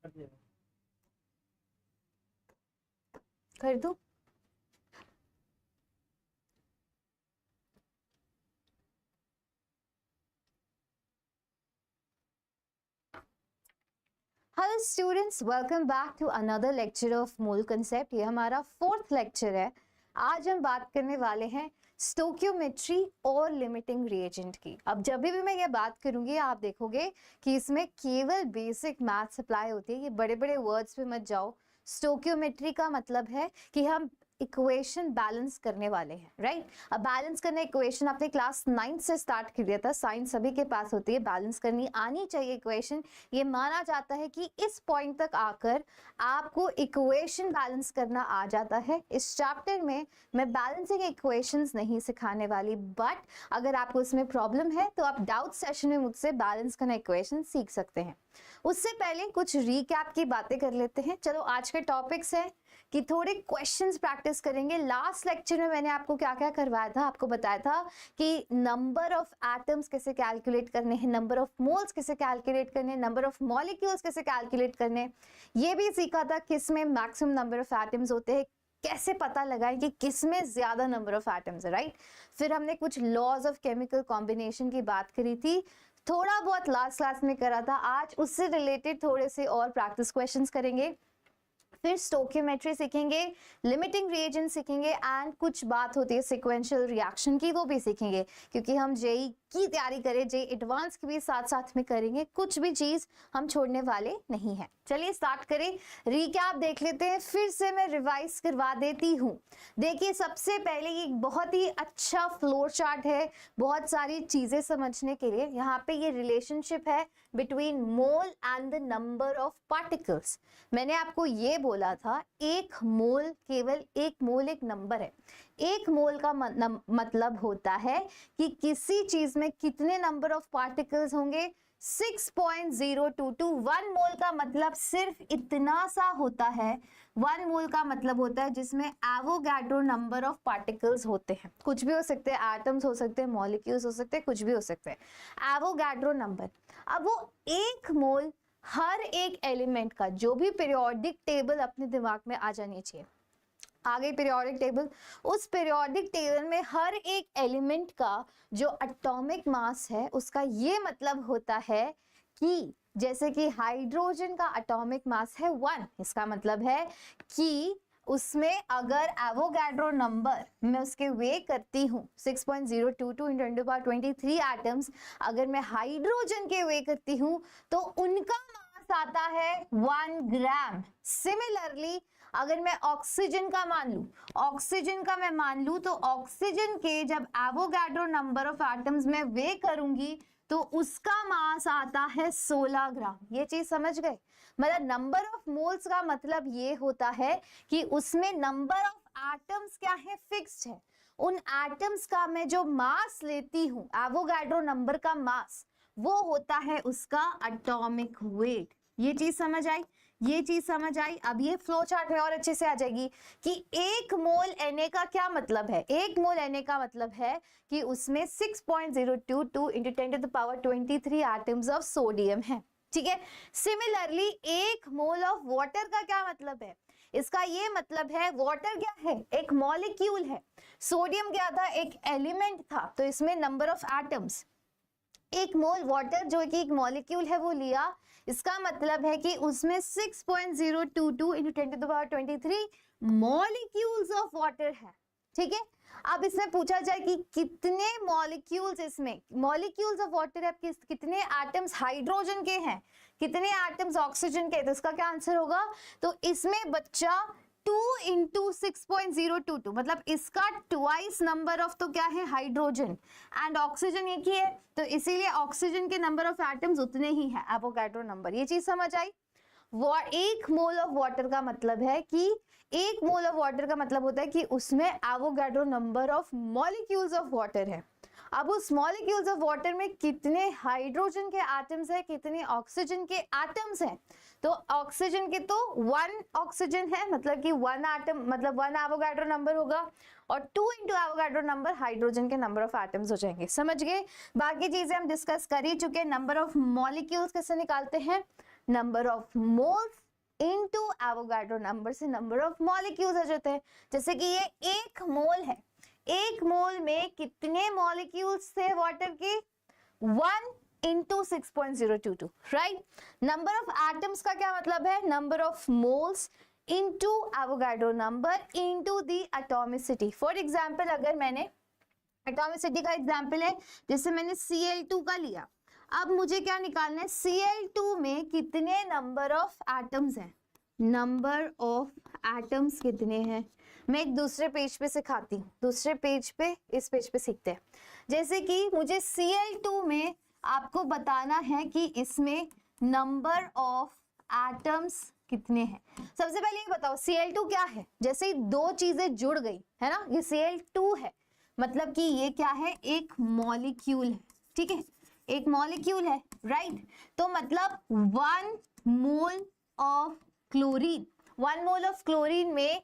कर दो। Hello students, welcome back to another lecture of mole concept. ये हमारा 4th लेक्चर है। आज हम बात करने वाले हैं स्टोकियोमेट्री और लिमिटिंग रिएजेंट की। अब जब भी मैं ये बात करूंगी आप देखोगे कि इसमें केवल बेसिक मैथ्स अप्लाई होती है। ये बड़े बड़े वर्ड्स पे मत जाओ। स्टोकियोमेट्री का मतलब है कि हम इक्वेशन बैलेंस करने वाले हैं, राइट। अब बैलेंस करना इक्वेशन आपने क्लास 9 से स्टार्ट कर दिया था। साइंस सभी के पास होती है, बैलेंस करनी आनी चाहिए इक्वेशन। ये माना जाता है कि इस पॉइंट तक आकर आपको इक्वेशन बैलेंस करना आ जाता है। इस चैप्टर में मैं बैलेंसिंग इक्वेशंस नहीं सिखाने वाली, बट अगर आपको इसमें प्रॉब्लम है तो आप डाउट सेशन में मुझसे बैलेंस करना इक्वेशन सीख सकते हैं। उससे पहले कुछ रीकैप की बातें कर लेते हैं। चलो, आज के टॉपिक्स है कि थोड़े क्वेश्चंस प्रैक्टिस करेंगे। लास्ट लेक्चर में मैंने आपको क्या क्या करवाया था, आपको बताया था कि नंबर ऑफ एटम्स कैसे कैलकुलेट करने हैं, नंबर ऑफ मोल्स कैसे कैलकुलेट करने हैं, नंबर ऑफ मॉलिक्यूल्स कैसे कैलकुलेट करने हैं। ये भी सीखा था किसमें मैक्सिमम नंबर ऑफ एटम्स होते हैं, कैसे पता लगाएं कि किसमें ज्यादा नंबर ऑफ एटम्स है, राइट। फिर हमने कुछ लॉज ऑफ केमिकल कॉम्बिनेशन की बात करी थी, थोड़ा बहुत लास्ट क्लास में करा था। आज उससे रिलेटेड थोड़े से और प्रैक्टिस क्वेश्चंस करेंगे। फिर स्टोकियोमेट्री सीखेंगे, लिमिटिंग रिएजेंट सीखेंगे एंड कुछ बात होती है सीक्वेंशियल रिएक्शन की, वो भी सीखेंगे क्योंकि हम जेई की तैयारी करें, जेई एडवांस की भी साथ साथ में करेंगे। कुछ भी चीज हम छोड़ने वाले नहीं है। चलिए स्टार्ट करें, रिकैप देख लेते हैं। फिर से मैं रिवाइज करवा देती हूँ। देखिए, सबसे पहले ये बहुत ही अच्छा फ्लोर चार्ट है बहुत सारी चीजें समझने के लिए। यहाँ पे ये रिलेशनशिप है between mole and the number of particles. मैंने आपको ये बोला था एक मोल, केवल एक मोल एक नंबर है। एक मोल का मतलब होता है कि किसी चीज में कितने नंबर ऑफ पार्टिकल्स होंगे, 6.022। 1 मोल का मतलब सिर्फ इतना सा होता है। 1 मोल का मतलब होता है जिसमें एवोगाड्रो नंबर ऑफ पार्टिकल्स होते हैं। कुछ भी हो सकते हैं, एटम्स हो सकते हैं, मॉलिक्यूल्स हो सकते हैं, कुछ भी हो सकते हैं। Avogadro number. अब वो एक मोल हर एक एलिमेंट का, जो भी पीरियोडिक टेबल अपने दिमाग में आ जानी चाहिए, आ गई पीरियोडिक टेबल। उस पीरियोडिक टेबल में हर एक एलिमेंट का जो एटॉमिक मास है उसका ये मतलब होता है कि जैसे कि हाइड्रोजन का एटॉमिक मास है 1, इसका मतलब है कि उसमें अगर एवोगाड्रो नंबर मैं उसके वे करती हूँ 6.022 × 10⁻23 एटम्स, अगर मैं हाइड्रोजन के वे करती हूँ तो उनका मास आता है 1 ग्राम। सिमिलरली अगर मैं ऑक्सीजन का मान लूं, ऑक्सीजन का मैं मान लूं तो ऑक्सीजन के जब एवोगाड्रो नंबर ऑफ एटम्स में वे करूंगी तो उसका मास आता है 16 ग्राम। ये चीज समझ गए? मतलब नंबर ऑफ मोल्स का मतलब ये होता है कि उसमें नंबर ऑफ एटम्स क्या है, फिक्स्ड है। उन एटम्स का मैं जो मास लेती हूं, एवोगाड्रो नंबर का मास, वो होता है उसका एटॉमिक वेट। ये चीज समझ आई? ये चीज समझ आई। अब ये फ्लो चार्ट में और अच्छे से आ जाएगी कि एक मोल Na का क्या मतलब है। एक मोल Na का मतलब है कि उसमें 6.022 × 10⁻23 एटम्स ऑफ सोडियम है, ठीक है। सिमिलरली एक मोल ऑफ वाटर का क्या मतलब है, इसका ये मतलब है वाटर क्या है, एक मॉलिक्यूल है। सोडियम क्या था, एक एलिमेंट था, तो इसमें नंबर ऑफ एटम्स, एक मोल वाटर जो कि एक मॉलिक्यूल है वो लिया, इसका मतलब है कि उसमें 6.022 × 10⁻23 मॉलिक्यूल्स ऑफ वाटर है, ठीक है। अब इसमें पूछा जाए कि कितने मॉलिक्यूल्स, इसमें मॉलिक्यूल्स ऑफ वाटर है, कितने एटम्स हाइड्रोजन के हैं, कितने एटम्स ऑक्सीजन के, तो इसका क्या आंसर होगा? तो इसमें बच्चा 2 × 6.022 मतलब इसका ट्वाइस नंबर ऑफ तो क्या है, हाइड्रोजन, एंड ऑक्सीजन एक ही है, तो इसीलिए ऑक्सीजन के नंबर ऑफ एटम्स उतने ही है, एवोगाड्रो नंबर। ये चीज समझ आई? एक मोल ऑफ वाटर का मतलब है कि एक मोल ऑफ वाटर का मतलब होता है कि उसमें Avogadro number of molecules of water है। अब उस मॉलिक्यूल्स ऑफ वाटर में कितने हाइड्रोजन के एटम्स है, कितने ऑक्सीजन के एटम्स हैं, तो ऑक्सीजन के तो 1 ऑक्सीजन है, मतलब कि 1 एटम मतलब 1 एवोगाड्रो नंबर होगा, और 2 × एवोगाड्रो नंबर हाइड्रोजन के नंबर ऑफ एटम्स हो जाएंगे। समझ गए? बाकी चीजें हम डिस्कस कर ही चुके हैं। नंबर ऑफ मॉलिक्यूल्स कैसे निकालते हैं, number of moles into Avogadro number से नंबर ऑफ मॉलिक्यूल्स आ जाते हैं। जैसे कि ये 1 मोल है, 1 मोल में कितने मॉलिक्यूल्स थे वाटर के? 1 into 6.022, right. Number of atoms का क्या मतलब है? Number of moles into Avogadro number into the atomicity. For example अगर मैंने एटॉमिसिटी का एग्जाम्पल है, जैसे मैंने Cl2 का लिया, अब मुझे क्या निकालना है? Cl2 में कितने नंबर ऑफ एटम्स हैं? नंबर ऑफ एटम्स कितने हैं? मैं एक दूसरे पेज पे सिखाती हूँ, दूसरे पेज पे, इस पेज पे सीखते हैं। जैसे कि मुझे Cl2 में आपको बताना है कि इसमें नंबर ऑफ एटम्स कितने हैं। सबसे पहले ये बताओ Cl2 क्या है? जैसे ही दो चीजें जुड़ गई है ना, ये Cl2 है, मतलब कि ये क्या है? एक मॉलिक्यूल है, ठीक है, एक मॉलिक्यूल है, राइट। तो मतलब 1 mole of chlorine, 1 mole of chlorine में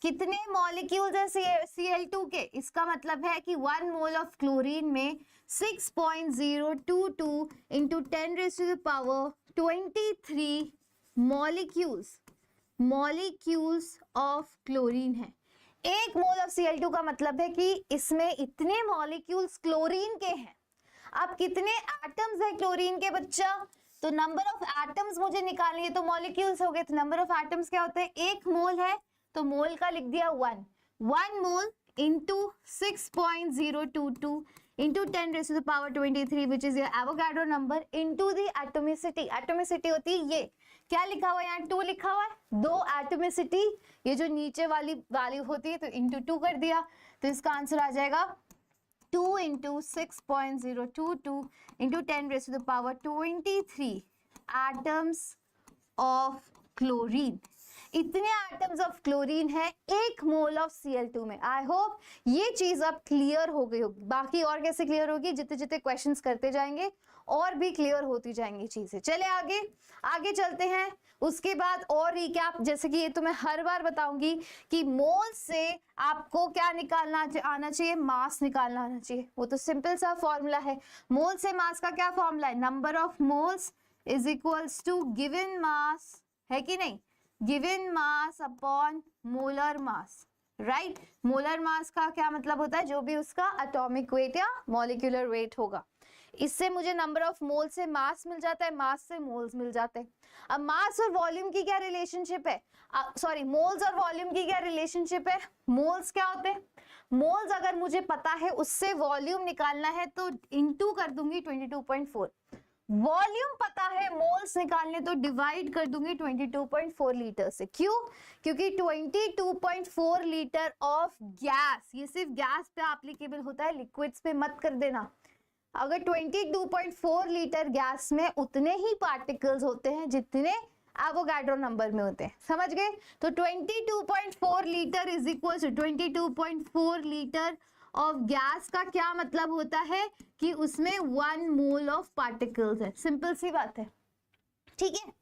कितने मॉलिक्यूल्स हैं Cl2 के? इसका मतलब है कि 1 मोल ऑफ क्लोरीन में 6.022 इंटू 10⁻23 मॉलिक्यूल्स ऑफ क्लोरीन है। 1 मोल ऑफ Cl2 का मतलब है कि इसमें इतने मॉलिक्यूल्स क्लोरीन के हैं। अब कितने एटम्स है क्लोरीन के बच्चा? तो नंबर ऑफ एटम्स मुझे निकालनी है, तो मॉलिक्यूल्स हो गए, तो नंबर ऑफ एटम्स क्या होते हैं? 1 मोल है तो मोल का लिख दिया 1 mole into 6.022 into 10⁻23 which is your Avogadro number into the atomicity. Atomicity होती है ये, क्या लिखा हुआ है यहाँ? 2 लिखा हुआ है, 2 एटोमिसिटी, ये जो नीचे वाली वैल्यू होती है तो इंटू 2 कर दिया, तो इसका आंसर आ जाएगा 2 into 6.022 into 10⁻23 atoms of chlorine. इतने एटम्स ऑफ क्लोरीन है 1 मोल ऑफ Cl2 में। आई होप ये चीज अब क्लियर हो गई होगी। बाकी और कैसे क्लियर होगी? जितने जितने क्वेश्चंस करते जाएंगे और भी क्लियर होती जाएंगी चीजें। चले आगे चलते हैं। उसके बाद और रिकैप, जैसे कि ये तो मैं हर बार बताऊंगी कि मोल से आपको क्या निकालना आना चाहिए? मास निकालना आना चाहिए। वो तो सिंपल सा फॉर्मूला है। मोल से मास का क्या फॉर्मूला है? Number of moles is equals to given mass, है कि नहीं? Given mass upon molar mass, right. Molar mass का क्या मतलब होता है? जो भी उसका एटॉमिक वेट या मॉलिक्यूलर वेट होगा। इससे मुझे नंबर ऑफ मोल से मास मिल जाता है, मास से मोल्स मिल जाते हैं। अब मास और वॉल्यूम की क्या रिलेशनशिप है? सॉरी, मोल्स और वॉल्यूम की क्या रिलेशनशिप है? मोल्स क्या होते हैं? मोल्स अगर मुझे पता है उससे वॉल्यूम निकालना है तो इनटू कर दूंगी 22.4। वॉल्यूम पता है मोल्स निकालने तो डिवाइड कर दूंगी 22.4 लीटर से। क्यों? क्योंकि 22.4 लीटर ऑफ गैस, ये सिर्फ गैस पे एप्लीकेबल होता है, लिक्विड्स पे मत कर देना। अगर 22.4 लीटर गैस में उतने ही पार्टिकल्स होते हैं जितने एवोगाड्रो नंबर में होते हैं, समझ गए? तो 22.4 litre is equal to 22.4 litre of gas का क्या मतलब होता है कि उसमें 1 मोल ऑफ पार्टिकल्स है। सिंपल सी बात है, ठीक है।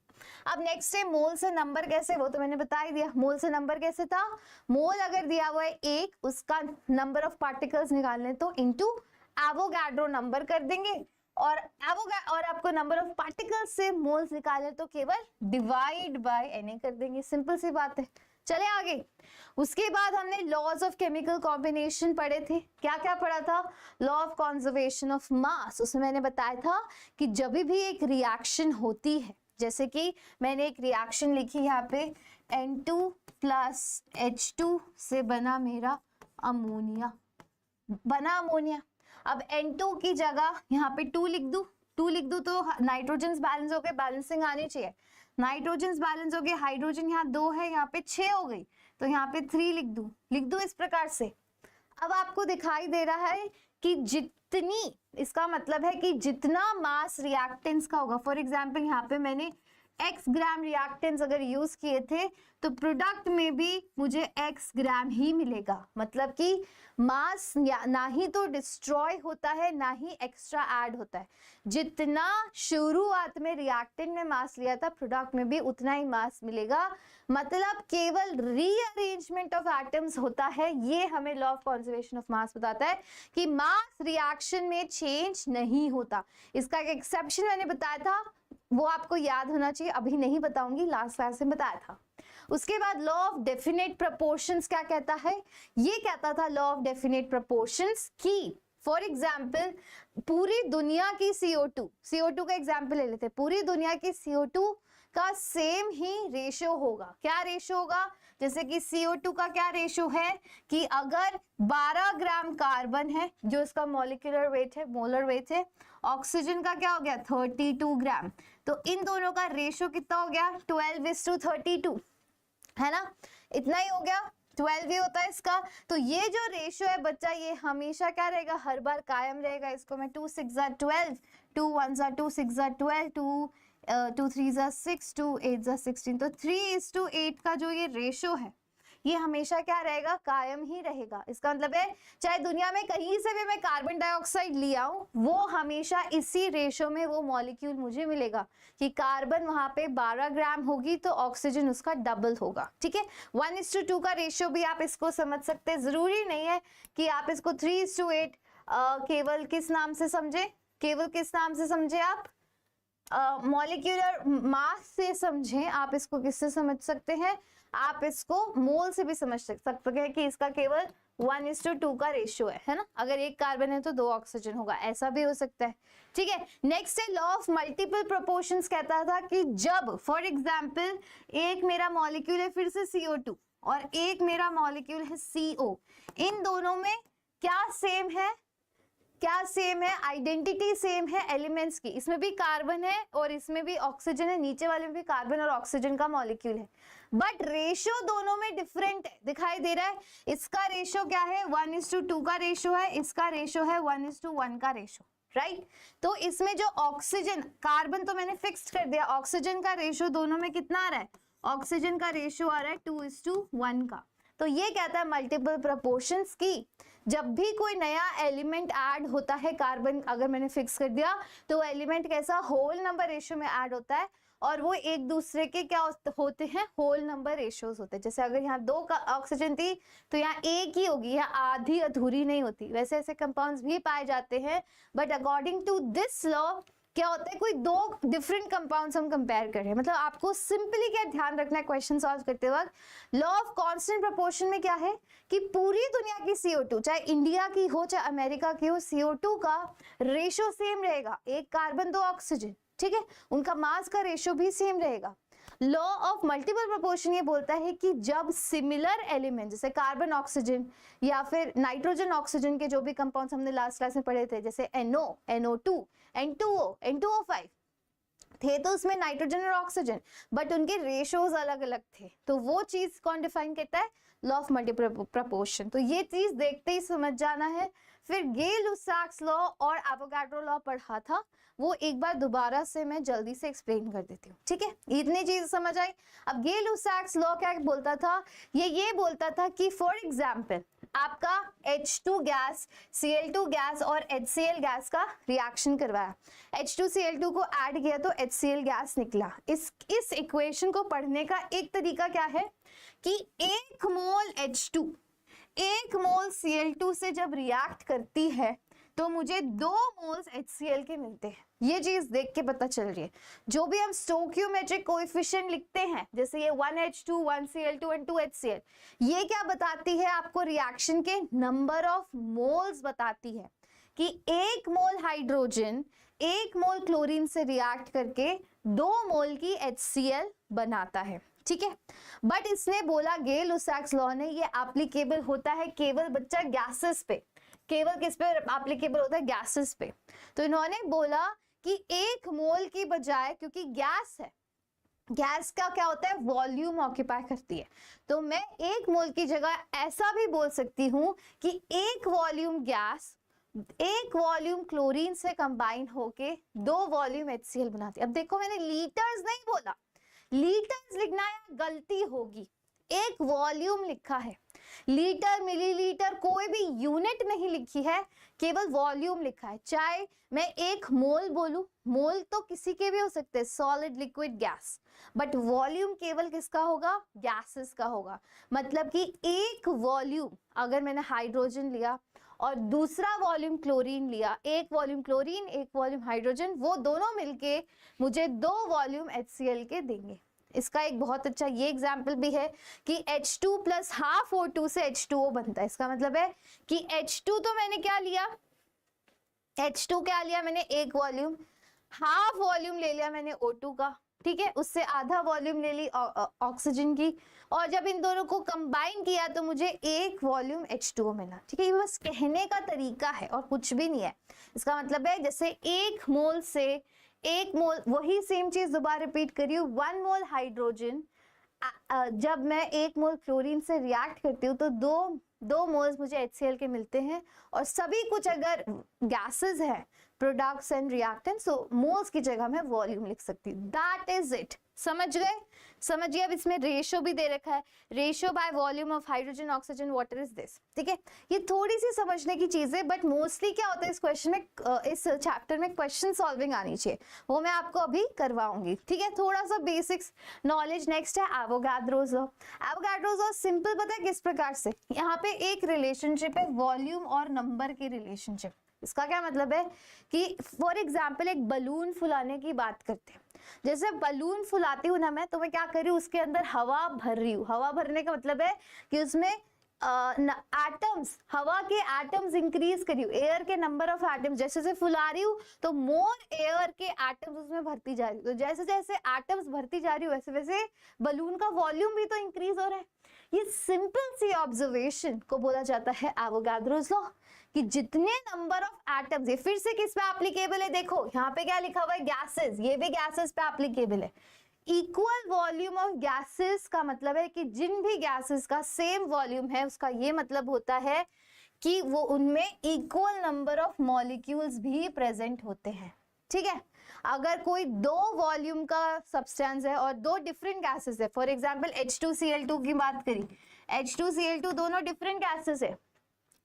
अब नेक्स्ट है मोल से नंबर कैसे, वो तो मैंने बता ही दिया। मोल से नंबर कैसे था? मोल अगर दिया हुआ है 1, उसका नंबर ऑफ पार्टिकल्स निकालने तो इनटू एवोगाड्रो नंबर कर देंगे, और आपको नंबर ऑफ पार्टिकल्स से मोल्स निकालने तो केवल डिवाइड बाय Na कर देंगे। सिंपल सी बात है। चले आगे। उसके बाद हमने लॉज ऑफ केमिकल कॉम्बिनेशन पढ़े थे। क्या क्या पढ़ा था? लॉ ऑफ कंजर्वेशन ऑफ मास। उसमें मैंने बताया था कि जब भी एक रिएक्शन होती है, जैसे कि मैंने एक रिएक्शन लिखी यहाँ पे N2 प्लस H2 से बना मेरा अमोनिया, अब N2 की जगह यहाँ पे 2 लिख दूं तो नाइट्रोजन बैलेंस हो गए, बैलेंसिंग आनी चाहिए। नाइट्रोजन बैलेंस हो गए, हाइड्रोजन यहाँ 2 है, यहाँ पे 6 हो गई, तो यहाँ पे 3 लिख दूं इस प्रकार से। अब आपको दिखाई दे रहा है कि जितनी, इसका मतलब है कि जितना मास रिएक्टेंट्स का होगा, फॉर एग्जांपल यहाँ पे मैंने x ग्राम रिएक्टेंट्स अगर यूज किए थे तो प्रोडक्ट में भी मुझे x ग्राम ही मिलेगा। मतलब कि मास ना ही तो डिस्ट्रॉय होता है ना ही एक्स्ट्रा ऐड होता है। जितना शुरुआत में रिएक्टेंट ने मास लिया था, प्रोडक्ट में भी उतना ही मास मिलेगा। मतलब केवल रीअरेंजमेंट ऑफ एटम्स होता है। ये हमें लॉ ऑफ कंजर्वेशन ऑफ मास बताता है कि मास रिएक्शन में चेंज नहीं होता। इसका एक एक्सेप्शन मैंने बताया था, वो आपको याद होना चाहिए, अभी नहीं बताऊंगी, लास्ट क्लास में बताया था। उसके बाद लॉ ऑफ डेफिनेट प्रोपोर्शंस क्या कहता है? ये कहता था लॉ ऑफ डेफिनेट प्रोपोर्शंस की फॉर एग्जाम्पल पूरी दुनिया की CO2 का एग्जाम्पल ले लेते हैं, पूरी दुनिया की CO2 का सेम ही रेशो होगा। क्या रेशो होगा? जैसे कि CO2 का क्या रेशो है कि अगर 12 ग्राम कार्बन है जो इसका मॉलिक्यूलर वेट है, मोलर वेट है, ऑक्सीजन का क्या हो गया 32 ग्राम, तो इन दोनों का रेशो कितना हो गया 12:32, है ना, इतना ही हो गया, 12 ही होता है इसका। तो ये जो रेशो है बच्चा ये हमेशा क्या रहेगा, हर बार कायम रहेगा। इसको मैं 2 6 12, 2 1 2 6 12, 2 3 6, 2 8 16, तो 3:8 का जो ये रेशो है ये हमेशा क्या रहेगा, कायम ही रहेगा। इसका मतलब है चाहे दुनिया में कहीं से भी मैं कार्बन डाइऑक्साइड लिया हूं, वो हमेशा इसी रेशो में वो मॉलिक्यूल मुझे मिलेगा कि कार्बन वहां पे 12 ग्राम होगी तो ऑक्सीजन उसका डबल होगा। ठीक है, 1:2 का रेशियो भी आप इसको समझ सकते हैं, जरूरी नहीं है कि आप इसको 3:8 केवल किस नाम से समझे, केवल किस नाम से समझे आप, मॉलिक्यूलर मास से समझे। आप इसको किससे समझ सकते हैं, आप इसको मोल से भी समझ सकते हैं कि इसका केवल 1:2 का रेशियो है ना, अगर एक कार्बन है तो 2 ऑक्सीजन होगा, ऐसा भी हो सकता है। ठीक है, नेक्स्ट है लॉ ऑफ मल्टीपल प्रोपोर्शंस, कहता था कि जब फॉर एग्जांपल एक मेरा मॉलिक्यूल है फिर से CO2 और एक मेरा मॉलिक्यूल है CO, इन दोनों में क्या सेम है, क्या सेम है, आइडेंटिटी सेम है एलिमेंट्स की, इसमें भी कार्बन है और इसमें भी ऑक्सीजन है, नीचे वाले में भी कार्बन और ऑक्सीजन का मॉलिक्यूल है, बट रेशियो दोनों में डिफरेंट है, दिखाई दे रहा है। इसका रेशियो क्या है 1:2 का रेशियो है, इसका रेशियो है 1:1 का रेशियो, राइट। तो इसमें जो ऑक्सीजन, कार्बन तो मैंने फिक्स कर दिया, ऑक्सीजन का रेशियो दोनों में कितना आ रहा है, ऑक्सीजन का रेशियो आ रहा है 2:1 का। तो ये कहता है मल्टीपल प्रोपोर्शंस की जब भी कोई नया एलिमेंट ऐड होता है, कार्बन अगर मैंने फिक्स कर दिया तो एलिमेंट कैसा होल नंबर रेशियो में ऐड होता है और वो एक दूसरे के क्या होते हैं, होल नंबर रेशियोज होते हैं। जैसे अगर यहाँ 2 ऑक्सीजन थी तो यहाँ एक ही होगी, यहाँ आधी अधूरी नहीं होती। वैसे ऐसे कंपाउंड्स भी पाए जाते हैं, but according to this law क्या होता है, कोई 2 डिफरेंट कंपाउंड्स हम कंपेयर कर रहे हैं। मतलब आपको सिंपली क्या ध्यान रखना है क्वेश्चन सॉल्व करते वक्त, लॉ ऑफ कांस्टेंट प्रोपोर्शन में क्या है कि पूरी दुनिया की CO2 चाहे इंडिया की हो चाहे अमेरिका की हो, CO2 का रेशियो सेम रहेगा, एक कार्बन 2 ऑक्सीजन, ठीक है, उनका मास का रेशियो भी सेम रहेगा। लॉ ऑफ मल्टीपल प्रोपोर्शन ये बोलता है कि जब सिमिलर एलिमेंट जैसे कार्बन ऑक्सीजन या फिर नाइट्रोजन ऑक्सीजन के जो भी कंपाउंड्स हमने लास्ट क्लास में पढ़े थे, जैसे NO, NO2, N2O, N2O5 थे, तो उसमें नाइट्रोजन और ऑक्सीजन, बट उनके रेशियोज अलग अलग थे। तो वो चीज कौन डिफाइन करता है, लॉ ऑफ मल्टीपल प्रोपोर्शन। तो ये चीज देखते ही समझ जाना है। फिर गे-लुसाक्स लॉ और एवोगाड्रो लॉ पढ़ा था, वो एक बार दोबारा से मैं जल्दी से एक्सप्लेन कर देती हूँ। ठीक है, इतनी चीज समझ आई। अब गे-लुसाक्स लॉ क्या बोलता था, ये बोलता था कि फॉर एग्जाम्पल आपका H2 गैस, Cl2 गैस और HCl गैस का रिएक्शन करवाया, H2Cl2 को ऐड किया तो HCl गैस निकला। इस इक्वेशन को पढ़ने का एक तरीका क्या है कि 1 मोल H2 1 मोल Cl2 से जब रिएक्ट करती है तो मुझे 2 मोल्स HCl के मिलते हैं। ये चीज देख के पता चल रही है। जो भी हम स्टोइकियोमेट्रिक कोएफिशिएंट लिखते हैं, जैसे ये 1H2, 1Cl2 एंड 2HCl, ये क्या बताती है आपको, रिएक्शन के नंबर ऑफ मोल्स बताती है कि 1 मोल हाइड्रोजन 1 मोल क्लोरीन से रिएक्ट करके 2 मोल की HCl बनाता है। ठीक है, बट इसने बोला गे-लुसाक्स लॉ ने ये एप्लीकेबल होता है केवल बच्चा गैसेस पे, केवल किस पे एप्लीकेबल होता है, गैसेस पे। तो इन्होंने बोला कि 1 मोल की बजाय, क्योंकि गैस है, गैस का क्या होता है, वॉल्यूम ऑक्यूपाई करती है, तो मैं 1 मोल की जगह ऐसा भी बोल सकती हूँ कि 1 वॉल्यूम गैस 1 वॉल्यूम क्लोरीन से कंबाइन होके 2 वॉल्यूम HCl बनाती है। अब देखो मैंने लीटर्स नहीं बोला, लीटर्स लिखना है गलती होगी, 1 वॉल्यूम लिखा है, लीटर मिलीलीटर कोई भी यूनिट नहीं लिखी है, केवल वॉल्यूम लिखा है। चाहे मैं 1 मोल बोलूं, मोल तो किसी के भी हो सकते हैं, solid liquid gas, but volume केवल किसका होगा, गैसेस का होगा। मतलब कि 1 वॉल्यूम अगर मैंने हाइड्रोजन लिया और दूसरा वॉल्यूम क्लोरीन लिया, एक वॉल्यूम क्लोरीन एक वॉल्यूम हाइड्रोजन, वो दोनों मिलके मुझे 2 वॉल्यूम HCl के देंगे। इसका एक बहुत अच्छा ये एग्जाम्पल भी है कि H2 प्लस हाफ O2 से H2O बनता है। इसका मतलब है कि H2 तो मैंने क्या लिया, H2 क्या लिया मैंने, एक वॉल्यूम, हाफ वॉल्यूम ले लिया मैंने O2 का, ठीक है, उससे आधा वॉल्यूम ले ली ऑक्सीजन की, और जब इन दोनों को कंबाइन किया तो मुझे एक वॉल्यूम H2O मिला। ठीक है, ये बस कहने का तरीका है और कुछ भी नहीं है। इसका मतलब है जैसे एक मोल से एक मोल, वही सेम चीज दोबारा रिपीट करी हूँ, 1 मोल हाइड्रोजन जब मैं 1 मोल क्लोरीन से रिएक्ट करती हूँ तो दो मोल्स मुझे HCl के मिलते हैं। और सभी कुछ अगर गैसेस है, प्रोडक्ट्स एंड रिएक्टेंट्स, तो मोल्स की जगह मैं वॉल्यूम लिख सकती हूँ। That is it. समझ गए? समझिए। अब इसमें रेशियो भी दे रखा है, ratio by volume of hydrogen oxygen water is this. ठीक है, ये थोड़ी सी समझने की चीज है, बट मोस्टली क्या होता है इस क्वेश्चन में, इस चैप्टर में क्वेश्चन सॉल्विंग आनी चाहिए, वो मैं आपको अभी करवाऊंगी। ठीक है, थोड़ा सा बेसिक्स नॉलेज। नेक्स्ट है Avogadro's law. Avogadro's law simple पता है किस प्रकार से, यहाँ पे एक रिलेशनशिप है वॉल्यूम और नंबर की रिलेशनशिप। इसका क्या मतलब है कि फॉर एग्जाम्पल एक बलून फुलाने की बात करते हैं, जैसे बलून फुलाती हूँ ना मैं, तो मैं क्या कर रही हूँ, उसके अंदर हवा भर रही हूँ। हवा भरने का मतलब है कि उसमें एटम्स, हवा के एटम्स इंक्रीज करी हूँ, एयर के नंबर ऑफ एटम्स, जैसे जैसे फुला रही हूँ तो मोर एयर के एटम्स उसमें भरती जा रही हूँ, तो जैसे जैसे एटम्स भरती जा रही हूँ वैसे वैसे बलून का वॉल्यूम भी तो इंक्रीज हो रहा है। ये सिंपल सी ऑब्जर्वेशन को बोला जाता है एवोगाड्रोस लॉ, कि जितने नंबर ऑफ एटम्स, ये फिर से किस पे एप्लीकेबल है, देखो यहाँ पे क्या लिखा हुआ है, गैसेस, ये भी गैसेस पे एप्लीकेबल है। इक्वल वॉल्यूम ऑफ गैसेस का मतलब है कि जिन भी गैसेस का सेम वॉल्यूम है, उसका ये मतलब होता है कि वो उनमें इक्वल नंबर ऑफ मॉलिक्यूल्स भी प्रेजेंट होते हैं। ठीक है, अगर कोई 2 वॉल्यूम का सब्सटेंस है और 2 डिफरेंट गैसेस है, फॉर एग्जांपल H2Cl2 की बात करी, H2Cl2 दोनों डिफरेंट गैसेस है,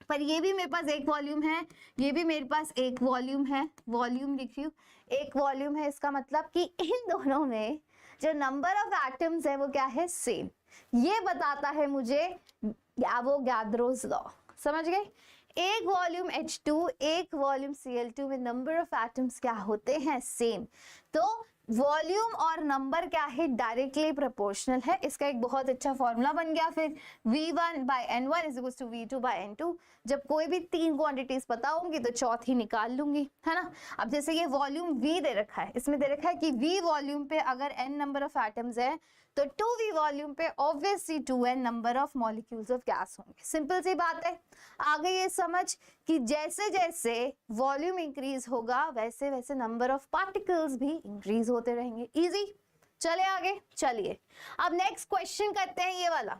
पर ये भी मेरे पास एक वॉल्यूम है, ये भी मेरे पास एक वॉल्यूम है, वॉल्यूम लिख रही हूँ, एक वॉल्यूम है। इसका मतलब कि इन दोनों में जो नंबर ऑफ एटम्स है वो क्या है, सेम। ये बताता है मुझे एवोगाड्रोस लॉ। समझ गए? एक वॉल्यूम H2 एक वॉल्यूम Cl2 में नंबर ऑफ एटम्स क्या होते हैं, सेम। तो वॉल्यूम और नंबर क्या है, डायरेक्टली प्रोपोर्शनल है। इसका एक बहुत अच्छा फॉर्मूला बन गया फिर, V1/N1 is equal to V2/N2। जब कोई भी 3 क्वांटिटीज पता होंगी तो चौथी निकाल लूंगी, है ना। अब जैसे ये वॉल्यूम V दे रखा है, इसमें दे रखा है कि V वॉल्यूम पे अगर N नंबर ऑफ एटम्स है तो 2V वॉल्यूम पे obviously 2N number of molecules of gas होंगे। सिंपल सी बात है। आगे ये समझ कि जैसे जैसे वॉल्यूम इंक्रीज होगा वैसे वैसे नंबर ऑफ पार्टिकल्स भी इंक्रीज होते रहेंगे। इजी। चले आगे, चलिए अब नेक्स्ट क्वेश्चन करते हैं ये वाला।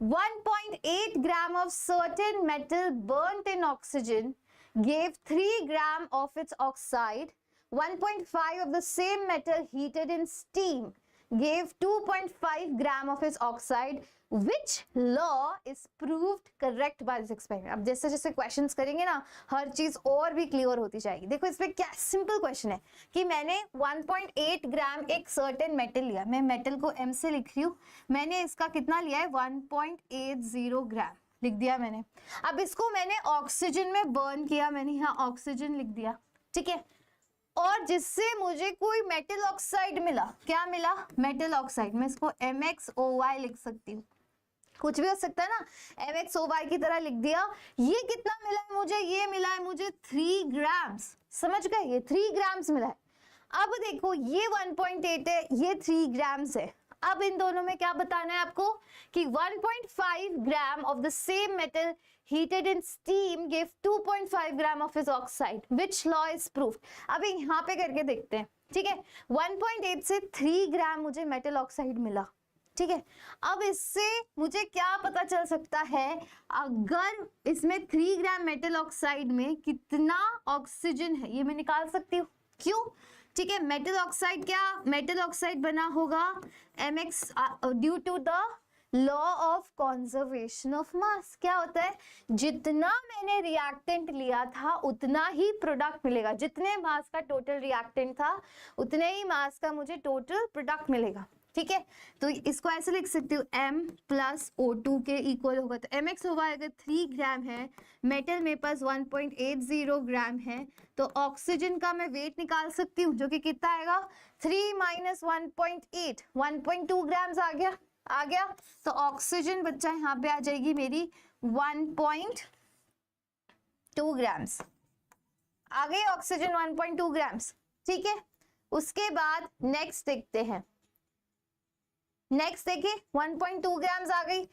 1.8 ग्राम of certain metal burnt in oxygen gave 3 gram of its oxide. 1.5 of the same metal heated in steam gave 2.5 gram of its oxide. Which law is proved correct by this experiment? अब जैसे जैसे questions करेंगे ना, हर चीज और भी clear होती जाएगी। देखो इसमें क्या सिंपल क्वेश्चन है कि मैंने 1.8 ग्राम एक सर्टेन मेटल लिया, मैं मेटल को M से लिख रही हूँ, मैंने इसका कितना लिया है 1.80 ग्राम लिख दिया मैंने। अब इसको मैंने ऑक्सीजन में बर्न किया, मैंने यहाँ ऑक्सीजन लिख दिया, ठीक है, और जिससे मुझे कोई मेटल ऑक्साइड मिला। क्या मिला? Metal oxide. मैं इसको MxOY लिख सकती हूँ, कुछ भी हो सकता है ना, MxOY की तरह लिख दिया। ये कितना मिला है मुझे? ये मिला है मुझे 3 ग्राम्स। समझ गए? ये 3 ग्राम्स मिला है। अब देखो ये 1.8 है, ये 3 ग्राम्स है। अब इन दोनों में क्या बताना है आपको कि 1.5 gram of the same metal heated in steam gave 2.5 gram of its oxide. Which law is proved? अभी यहाँ पे करके देखते हैं, ठीक है। 1.8 से 3 ग्राम मुझे मेटल ऑक्साइड मिला, ठीक है। अब इससे मुझे क्या पता चल सकता है, अगर इसमें 3 ग्राम मेटल ऑक्साइड में कितना ऑक्सीजन है ये मैं निकाल सकती हूँ। क्यों? ठीक है, मेटल ऑक्साइड, क्या मेटल ऑक्साइड बना होगा Mx due to the law of conservation of mass. क्या होता है, जितना मैंने रिएक्टेंट लिया था उतना ही प्रोडक्ट मिलेगा। जितने मास का टोटल रिएक्टेंट था उतने ही मास का मुझे टोटल प्रोडक्ट मिलेगा। ठीक है, तो इसको ऐसे लिख सकती हूँ m प्लस O2 के इक्वल होगा, तो mx होगा अगर 3 ग्राम है, मेटल मेरे पास 1.80 ग्राम है, तो ऑक्सीजन का मैं वेट निकाल सकती हूँ जो कि कितना आएगा 3 माइनस 1.8 1.2 ग्राम्स आ गया। तो ऑक्सीजन बच्चा यहाँ पे आ जाएगी मेरी 1.2 ग्राम्स, आ गई ऑक्सीजन 1.2 ग्राम्स। ठीक है, उसके बाद नेक्स्ट देखते हैं, नेक्स्ट देखिए 1.2 ग्राम्स आ गई।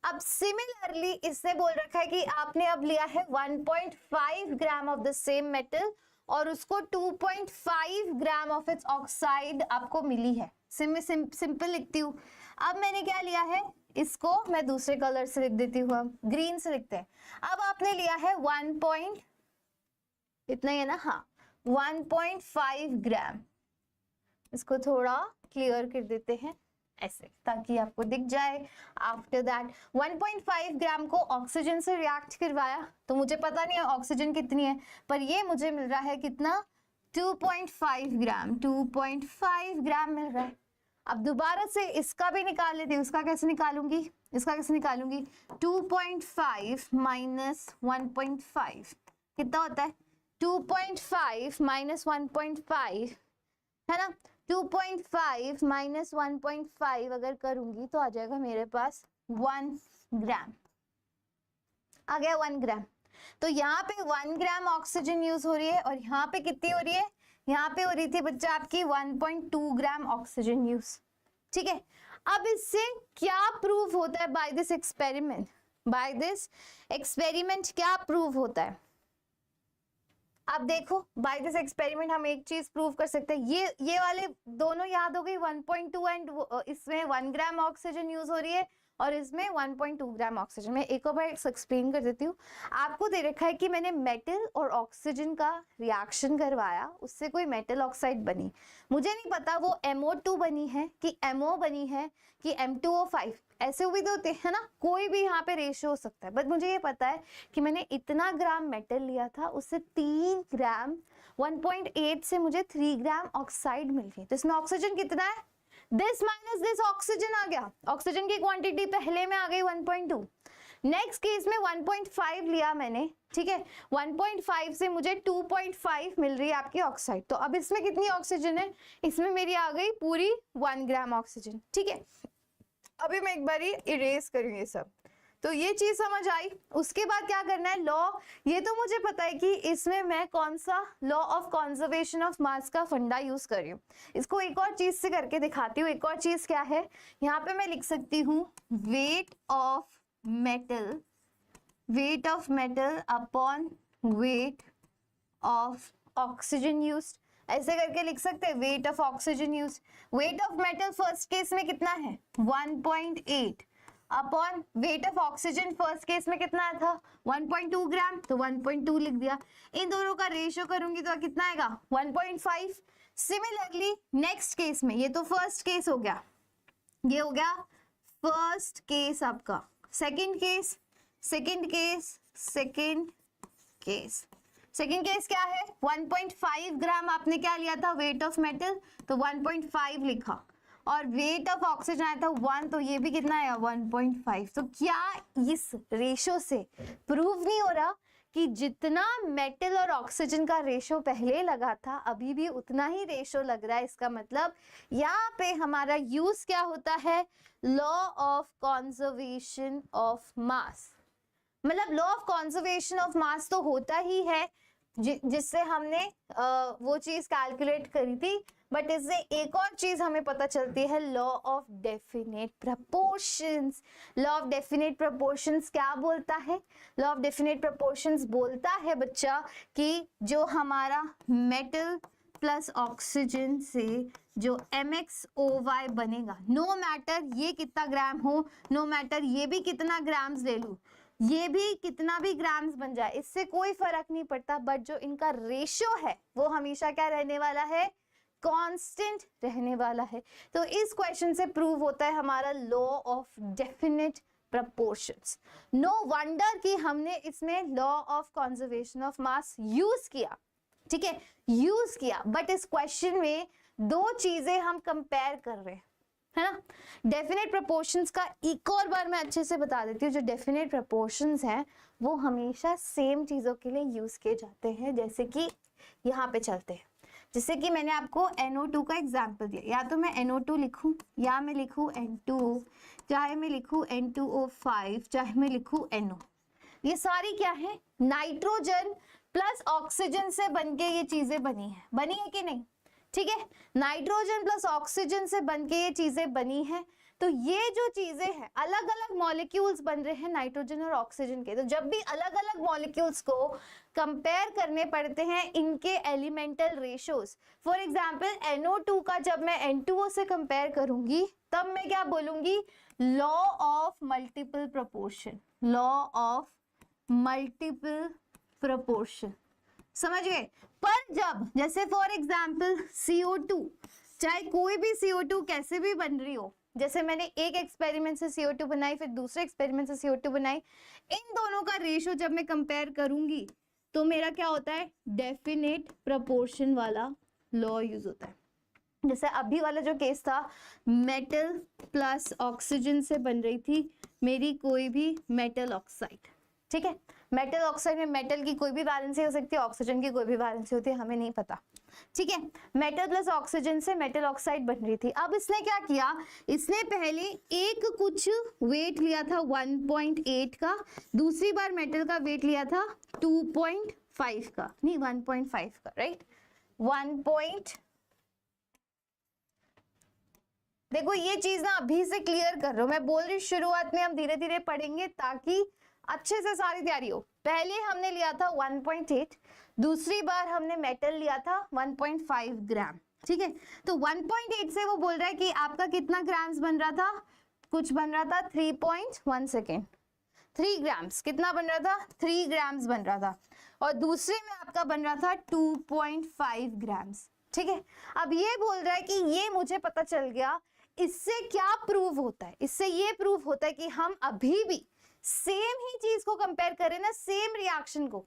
अब सिमिलरली इसने बोल रखा है कि आपने अब लिया है 1.5 gram of the same metal और उसको 2.5 ग्राम ऑफ इट्स ऑक्साइड आपको मिली है। सिंपल लिखती हूँ। अब मैंने क्या लिया है, इसको मैं दूसरे कलर से लिख देती हूँ, हम ग्रीन से लिखते हैं। अब आपने लिया है इतना ही है ना, हाँ 1.5 ग्राम, इसको थोड़ा क्लियर कर देते हैं ऐसे ताकि आपको दिख जाए। आफ्टर दैट 1.5 ग्राम को ऑक्सीजन से रिएक्ट करवाया, तो मुझे पता नहीं है ऑक्सीजन कितनी है, पर ये मुझे मिल रहा है कितना 2.5 ग्राम, 2.5 ग्राम मिल रहा है। अब दोबारा से इसका भी निकाल लेती हूँ, इसका कैसे निकालूंगी, 2.5 माइनस 1.5 कितना होता है, 2.5 माइनस 1.5 है ना, 2.5 माइनस 1.5 अगर करूंगी तो आ जाएगा मेरे पास 1 ग्राम, आ गया 1 ग्राम। तो यहाँ पे 1 ग्राम ऑक्सीजन यूज हो रही है और यहाँ पे कितनी हो रही है, यहाँ पे हो रही थी बच्चा आपकी 1.2 ग्राम ऑक्सीजन यूज। ठीक है, अब इससे क्या प्रूव होता है बाय दिस एक्सपेरिमेंट, क्या प्रूव होता है। अब देखो बाय दिस एक्सपेरिमेंट हम एक चीज प्रूव कर सकते हैं, ये वाले दोनों याद हो गई, 1.2 एंड इसमें 1 ग्राम ऑक्सीजन यूज हो रही है और इसमें 1.2 ग्राम ऑक्सीजन। मैं एक और बार एक्सप्लेन कर देती हूँ। आपको दे रखा है कि मैंने मेटल और ऑक्सीजन का रिएक्शन करवाया, उससे कोई मेटल ऑक्साइड बनी, मुझे नहीं पता वो MO2 बनी है कि MO बनी है कि M2O5, ऐसे भी तो होते हैं ना, कोई भी यहाँ पे रेशियो हो सकता है, बट मुझे ये पता है कि मैंने इतना ग्राम मेटल लिया था, उससे 3 ग्राम 1.8 से मुझे 3 ग्राम ऑक्साइड मिल गई। तो इसमें ऑक्सीजन कितना है, दिस माइनस दिस ऑक्सीजन आ गया, ऑक्सीजन की क्वांटिटी पहले में आ गई 1.2। नेक्स्ट केस में 1.5 लिया मैंने, ठीक है, 1.5 से मुझे 2.5 मिल रही है आपकी ऑक्साइड। तो अब इसमें कितनी ऑक्सीजन है, इसमें मेरी आ गई पूरी 1 ग्राम ऑक्सीजन। ठीक है, अभी मैं एक बार इरेज करूंगी सब, तो ये चीज समझ आई। उसके बाद क्या करना है, लॉ, ये तो मुझे पता है कि इसमें मैं कौन सा लॉ ऑफ कंजर्वेशन ऑफ मास का फंडा यूज कर रही हूँ। इसको एक और चीज से करके दिखाती हूँ। एक और चीज क्या है, यहाँ पे मैं लिख सकती हूँ weight of metal upon weight of oxygen used, ऐसे करके लिख सकते हैं, weight of oxygen use. Weight of metal first case में कितना है 1.8 upon weight of oxygen first case में कितना था 1.2 ग्राम, तो 1.2 लिख दिया। इन दोनों का रेशियो करूंगी तो कितना आएगा 1.5। सिमिलरली नेक्स्ट केस में, ये तो फर्स्ट केस हो गया, ये हो गया फर्स्ट केस आपका। सेकंड केस क्या है, 1.5 ग्राम आपने क्या लिया था वेट ऑफ मेटल, तो 1.5 लिखा, और वेट ऑफ ऑक्सीजन आया था 1, तो ये भी कितना आया 1.5। तो क्या इस रेशो से प्रूव नहीं हो रहा कि जितना मेटल और ऑक्सीजन का रेशो पहले लगा था अभी भी उतना ही रेशो लग रहा है। इसका मतलब यहाँ पे हमारा यूज क्या होता है, law of conservation of mass. मतलब law of conservation of mass तो होता ही है जिससे हमने वो चीज कैलकुलेट करी थी, बट इससे एक और चीज हमें पता चलती है, law of definite proportions. Law of definite proportions क्या बोलता है, लॉ ऑफ डेफिनेट प्रपोर्शंस बोलता है बच्चा कि जो हमारा मेटल प्लस ऑक्सीजन से जो MXOY बनेगा, नो मैटर ये कितना ग्राम हो, नो मैटर ये भी कितना ग्राम्स ले लूं, ये भी कितना भी ग्राम्स बन जाए, इससे कोई फर्क नहीं पड़ता, बट जो इनका रेशियो है वो हमेशा क्या रहने वाला है, कांस्टेंट रहने वाला है। तो इस क्वेश्चन से प्रूव होता है हमारा law of definite proportions. No wonder कि हमने इसमें law of conservation of mass use किया, ठीक है, यूज किया, बट इस क्वेश्चन में दो चीजें हम कंपेयर कर रहे हैं, है ना। डेफिनेट प्रोपोर्शंस का एक और बार मैं अच्छे से बता देती हूँ। जो डेफिनेट प्रोपोर्शंस हैं वो हमेशा सेम चीज़ों के लिए यूज़ किए जाते हैं। जैसे कि यहाँ पे चलते हैं, जैसे कि मैंने आपको NO2 का एग्जाम्पल दिया, या तो मैं NO2 लिखूँ या मैं लिखूँ N2, चाहे मैं लिखूँ N2O5, चाहे मैं लिखूँ NO। ये सारी क्या है, नाइट्रोजन प्लस ऑक्सीजन से बनके ये चीजें बनी है कि नहीं, ठीक है। नाइट्रोजन प्लस ऑक्सीजन से बनके ये चीजें बनी है। तो ये जो चीजें हैं, अलग अलग मॉलिक्यूल्स बन रहे हैं नाइट्रोजन और ऑक्सीजन के। तो जब भी अलग अलग मॉलिक्यूल्स को कंपेयर करने पड़ते हैं इनके elemental ratios, for example NO2 का जब मैं N2O से कंपेयर करूंगी तब मैं क्या बोलूंगी, law of multiple proportion, law of multiple proportion, समझ गए। पर जब जैसे फॉर एग्जांपल CO2, चाहे कोई भी CO2 कैसे भी बन रही हो, जैसे मैंने एक एक्सपेरिमेंट से CO2 बनाई, फिर दूसरे एक्सपेरिमेंट से CO2 बनाई, इन दोनों का रेशियो जब मैं कंपेयर करूंगी तो मेरा क्या होता है, डेफिनेट प्रोपोर्शन वाला लॉ यूज होता है। जैसे अभी वाला जो केस था, मेटल प्लस ऑक्सीजन से बन रही थी मेरी कोई भी मेटल ऑक्साइड, ठीक है। मेटल ऑक्साइड में मेटल की कोई भी वैलेंसी हो सकती है, ऑक्सीजन की कोई भी वैलेंसी होती है, हमें नहीं पता, ठीक है। मेटल प्लस ऑक्सीजन से मेटल ऑक्साइड बन रही थी। अब इसने क्या किया, इसने पहले एक कुछ वेट लिया था 1.8 का, दूसरी बार मेटल का वेट लिया था 2.5 का, नहीं 1.5 का, राइट। देखो ये चीज ना अभी से क्लियर कर रहा हूं मैं, बोल रही शुरुआत में हम धीरे धीरे पढ़ेंगे ताकि अच्छे से सारी तैयारी हो। पहले हमने लिया था 1.8, दूसरी बार हमने मेटल लिया था 1.5 ग्राम, ठीक है। तो 1.8 से वो बोल रहा है कि आपका कितना ग्राम्स बन रहा था, कुछ बन रहा था 3.1 सेकेंड, 3 ग्राम्स, कितना बन रहा था, 3 ग्राम्स बन रहा था, और दूसरे में आपका बन रहा था 2.5 ग्राम्स, ठीक है। अब ये बोल रहा है कि ये मुझे पता चल गया, इससे क्या प्रूव होता है, इससे ये प्रूव होता है कि हम अभी भी सेम ही चीज को कंपेयर करें ना, सेम रिएक्शन को,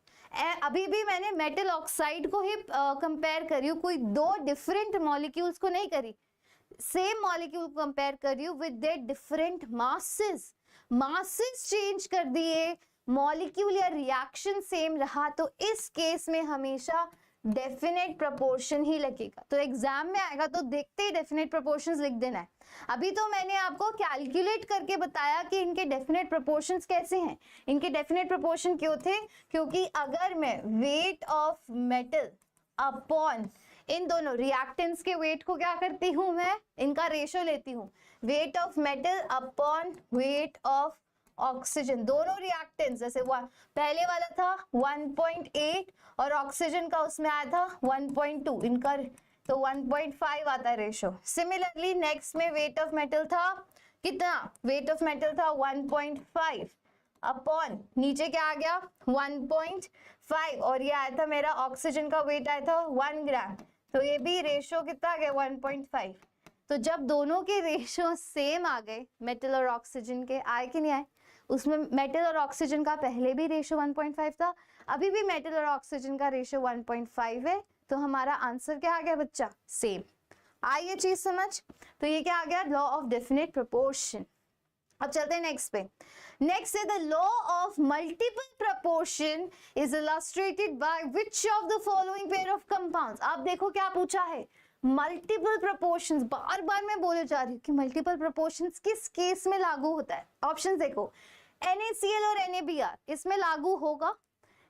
अभी भी मैंने मेटल ऑक्साइड को ही कंपेयर करी हूँ, कोई दो डिफरेंट मॉलिक्यूल्स को नहीं करी, सेम मॉलिक्यूल को कंपेयर कर रही हूँ with their different masses, masses change कर दिए, मॉलिक्यूल या रिएक्शन सेम रहा, तो इस केस में हमेशा डेफिनेट प्रोपोर्शन ही लगेगा। तो एग्जाम में आएगा तो देखते ही डेफिनेट प्रोपोर्शंस लिख देना है। अभी तो मैंने आपको कैलकुलेट करके बताया कि इनके डेफिनेट प्रोपोर्शंस कैसे हैं। इनके डेफिनेट प्रोपोर्शन क्यों थे, क्योंकि अगर मैं वेट ऑफ मेटल अपॉन इन दोनों रिएक्टेंट्स के वेट को क्या करती हूं, मैं इनका रेशियो लेती हूँ, weight of metal upon weight of oxygen, दोनों रिएक्टेंट्स, जैसे पहले वाला था 1.8 और ऑक्सीजन का उसमें आया था 1.2, इनका तो 1.5 आता है रेशियो। सिमिलरली नेक्स्ट में वेट ऑफ मेटल था कितना, वेट ऑफ मेटल था 1.5 अपॉन नीचे क्या आ गया 1.5, और ये आया था मेरा ऑक्सीजन का वेट आया था 1 ग्राम, तो ये भी रेशियो कितना आ गया 1.5। तो जब दोनों के रेशियो सेम आ गए, मेटल और ऑक्सीजन के, आए कि नहीं आए, उसमें मेटल और ऑक्सीजन का पहले भी रेशियो 1.5 था, अभी भी मेटल और ऑक्सीजन का रेशियो 1.5 है, तो हमारा आंसर क्या आ गया बच्चा, सेम। आई ये चीज समझ, तो ये क्या आ गया, लॉ ऑफ डेफिनेट प्रोपोर्शन। अब चलते हैं नेक्स्ट पे। नेक्स्ट है the law of multiple proportion is illustrated by which of the following pair of compounds. आप देखो क्या पूछा है, मल्टीपल प्रोपोर्शंस, बार बार मैं बोले जा रही हूँ कि मल्टीपल प्रोपोर्शंस किस केस में लागू होता है। ऑप्शन देखो, NaCl और NaBr, इसमें लागू होगा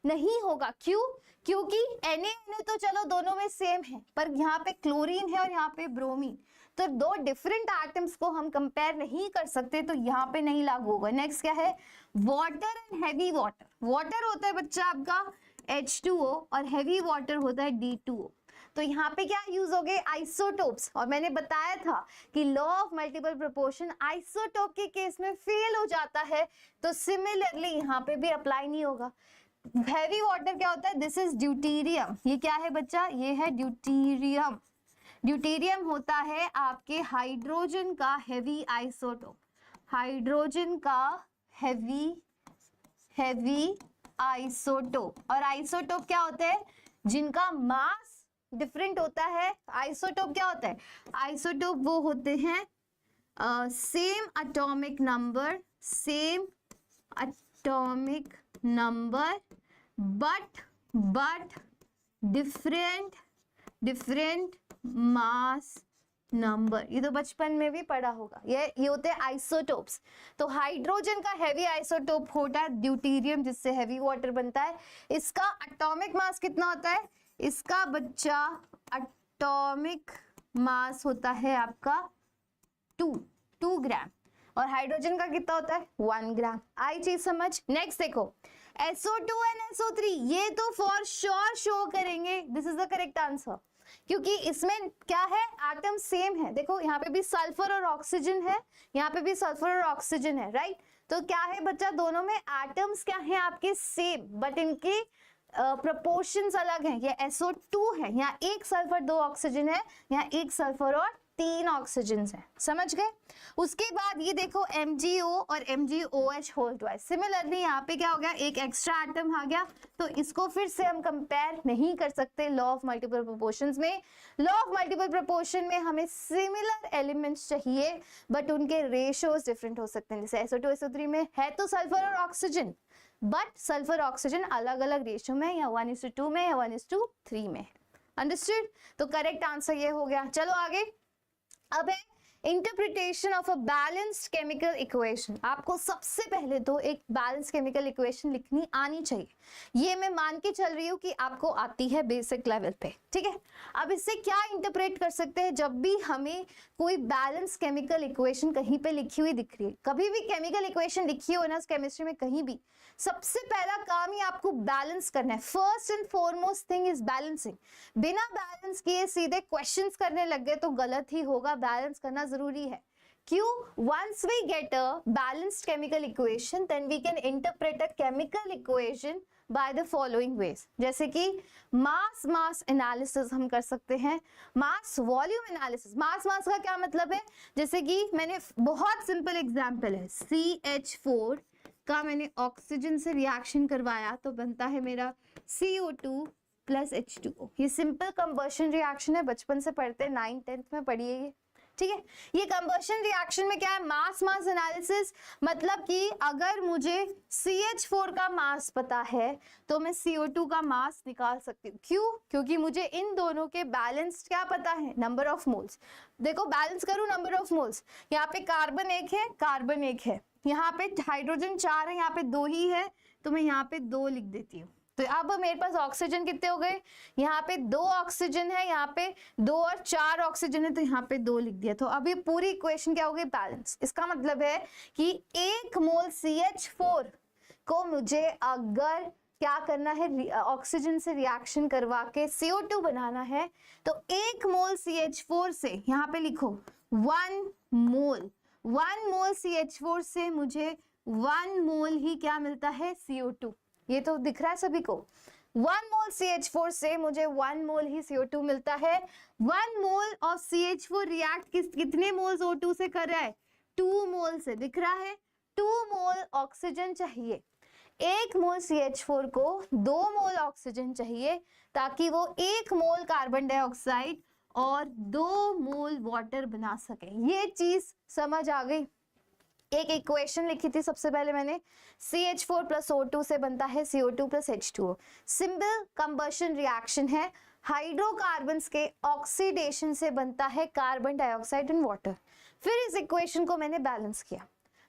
नहीं होगा, क्यों, क्योंकि Na तो चलो दोनों में सेम है, पर यहाँ पे क्लोरीन है और यहाँ पे ब्रोमीन, तो दो डिफरेंट एटम्स को हम कंपेयर नहीं कर सकते, तो यहाँ पे नहीं लागू होगा। नेक्स्ट क्या है, water and heavy water, water होता है बच्चा आपका H2O और हैवी वाटर होता है D2O, तो यहाँ पे क्या यूज हो गए, आइसोटोप्स, और मैंने बताया था कि law of multiple proportion isotope के केस में फेल हो जाता है, तो सिमिलरली यहाँ पे भी अप्लाई नहीं होगा। हैवी वाटर क्या होता है, दिस इज ड्यूटीरियम, ये क्या है बच्चा, ये है ड्यूटीरियम, ड्यूटीरियम होता है आपके हाइड्रोजन का हैवी आइसोटोप, हाइड्रोजन का हैवी आइसोटोप, और आइसोटोप क्या होते हैं, जिनका मास डिफरेंट होता है। आइसोटोप क्या होता है, आइसोटोप वो होते हैं same atomic number but different mass number. ये तो बचपन में भी पढ़ा होगा। ये होते हैं आइसोटोप्स। तो हाइड्रोजन का हैवी आइसोटोप होता है ड्यूटेरियम, जिससे हैवी वाटर बनता है। इसका एटॉमिक मास कितना होता है? इसका बच्चा एटॉमिक मास होता है आपका 2 ग्राम, और हाइड्रोजन का कितना होता है? 1 ग्राम। आई चीज समझ। नेक्स्ट देखो, SO2 एंड SO3, ये तो फॉर श्योर शो करेंगे। This is the correct answer, क्योंकि इसमें क्या है? एटम सेम है। देखो यहाँ पे भी सल्फर और ऑक्सीजन है, यहाँ पे भी सल्फर और ऑक्सीजन है, राइट? तो क्या है बच्चा, दोनों में एटम्स क्या है आपके? सेम, बट इनके प्रोपोर्शंस अलग हैं। ये SO2 है, यहाँ 1 सल्फर 2 ऑक्सीजन है, यहाँ 1 सल्फर और 3 ऑक्सीजन है। समझ गए? उसके बाद ये देखो MgO और MgOH होल ट्वाइस। सिमिलरली यहाँ पे क्या हो गया? एक एक्स्ट्रा एटम आ गया, तो इसको फिर से हम कंपेयर नहीं कर सकते लॉ ऑफ मल्टीपल प्रोपोर्शंस में। लॉ ऑफ मल्टीपल प्रोपोर्शन में हमें सिमिलर एलिमेंट्स चाहिए, बट उनके रेशियोज डिफरेंट हो सकते हैं। जैसे SO2 SO3 में है तो सल्फर और ऑक्सीजन, बट सल्फर ऑक्सीजन अलग अलग रेशियो में, या 1:2 में या 1:3 में। अंडरस्टूड? तो करेक्ट आंसर ये हो गया। चलो आगे। अब है interpretation of a balanced chemical equation. आपको सबसे पहले तो एक बैलेंस केमिकल इक्वेशन लिखनी आनी चाहिए। ये मैं मान के चल रही हूँ कि आपको आती है बेसिक लेवल पे, ठीक है? अब इससे क्या इंटरप्रेट कर सकते हैं? जब भी हमें कोई बैलेंस केमिकल इक्वेशन कहीं पे लिखी हुई दिख रही है, कभी भी केमिकल इक्वेशन लिखी हो ना केमिस्ट्री में कहीं भी, सबसे पहला काम ही आपको बैलेंस करना है। First and foremost thing is balancing. बिना बैलेंस किए सीधे क्वेश्चंस करने लग गए तो गलत ही होगा। बैलेंस करना जरूरी है। क्यों? once we get a balanced chemical equation then we can interpret a chemical equation by the following ways। जैसे कि मास एनालिसिस हम कर सकते हैं, मास वॉल्यूम एनालिसिस। मास का क्या मतलब है? जैसे कि मैंने बहुत सिंपल एग्जांपल है, CH4 का मैंने ऑक्सीजन से रिएक्शन करवाया तो बनता है मेरा CO2 प्लस H2O। ये सिंपल कंबशन रिएक्शन है, बचपन से पढ़ते हैं, 9th 10th में पढ़िए ये, ठीक है? ये कंबशन रिएक्शन में क्या है? मास एनालिसिस। मतलब कि अगर मुझे CH4 का मास पता है तो मैं CO2 का मास निकाल सकती हूँ। क्यों? क्योंकि मुझे इन दोनों के बैलेंस क्या पता है? Number of moles. देखो बैलेंस करूँ, नंबर ऑफ मोल्स। यहाँ पे कार्बन 1 है, कार्बन 1 है, यहाँ पे हाइड्रोजन 4 है, यहाँ पे 2 ही है, तो मैं यहाँ पे 2 लिख देती हूँ। तो अब मेरे पास ऑक्सीजन कितने हो गए? यहाँ पे 2 ऑक्सीजन है, यहाँ पे 2 और 4 ऑक्सीजन है, तो यहाँ पे 2 लिख दिया। तो अब ये पूरी इक्वेशन क्या हो गई? बैलेंस। इसका मतलब है कि 1 मोल CH4 को मुझे अगर क्या करना है, ऑक्सीजन से रिएक्शन करवा के CO2 बनाना है, तो 1 मोल CH4 से यहाँ पे लिखो 1 मोल CH4 से मुझे 1 मोल ही क्या मिलता है? CO2। ये तो दिख रहा है सभी को। 1 मोल CH4 से मुझे 1 मोल ही CO2 मिलता है। 1 मोल ऑफ CH4 रिएक्ट कितने मोल्स O2 से कर रहा है? 2 मोल से। दिख रहा है? 2 मोल ऑक्सीजन चाहिए। 1 मोल CH4 को 2 मोल ऑक्सीजन चाहिए, ताकि वो 1 मोल कार्बन डाइऑक्साइड और 2 मोल वाटर बना सके। ये चीज समझ आ गई? एक इक्वेशन लिखी थी सबसे पहले मैंने, CH4 प्लस O2 से बनता है CO2 plus H2O। Simple combustion reaction है। हाइड्रोकार्बन्स के ऑक्सीडेशन से बनता है कार्बन डाइऑक्साइड एंड वाटर। फिर इस इक्वेशन को मैंने बैलेंस किया।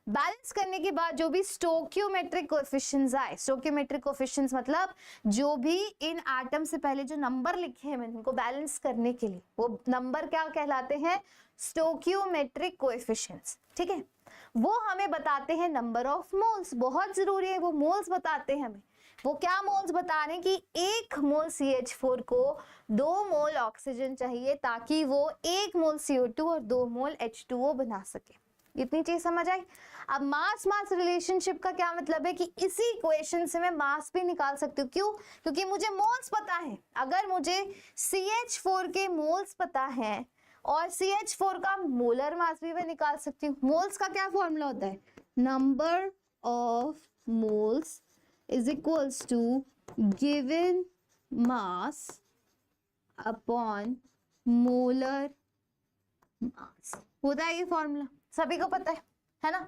बैलेंस करने के बाद जो भी स्टोकियोमेट्रिक कोएफिशिएंट्स आए, स्टोकियोमेट्रिक कोएफिशिएंट्स मतलब जो भी इन एटम से पहले जो नंबर लिखे हैं मैंने उनको बैलेंस करने के लिए, वो नंबर क्या कहलाते हैं? स्टोकियोमेट्रिक कोएफिशिएंट्स, ठीक है? वो हमें बताते हैं नंबर ऑफ मोल्स। बहुत जरूरी है, वो मोल्स बताते हैं हमें। वो क्या मोल्स बता रहे हैं कि 1 मोल CH4 को 2 मोल ऑक्सीजन चाहिए, ताकि वो 1 मोल CO2 और 2 मोल H2O बना सके। इतनी चीज समझ आई? अब मास रिलेशनशिप का क्या मतलब है कि इसी इक्वेशन से मैं मास भी निकाल सकती हूँ। क्यों? क्योंकि मुझे मोल्स पता है। अगर मुझे CH4 के मोल्स पता है और CH4 का मोलर मास भी मैं निकाल सकती हूँ। मोल्स का क्या फॉर्मूला होता है? Number of moles is equals to given mass upon molar mass, होता है ये फॉर्मूला। सभी को पता है ना।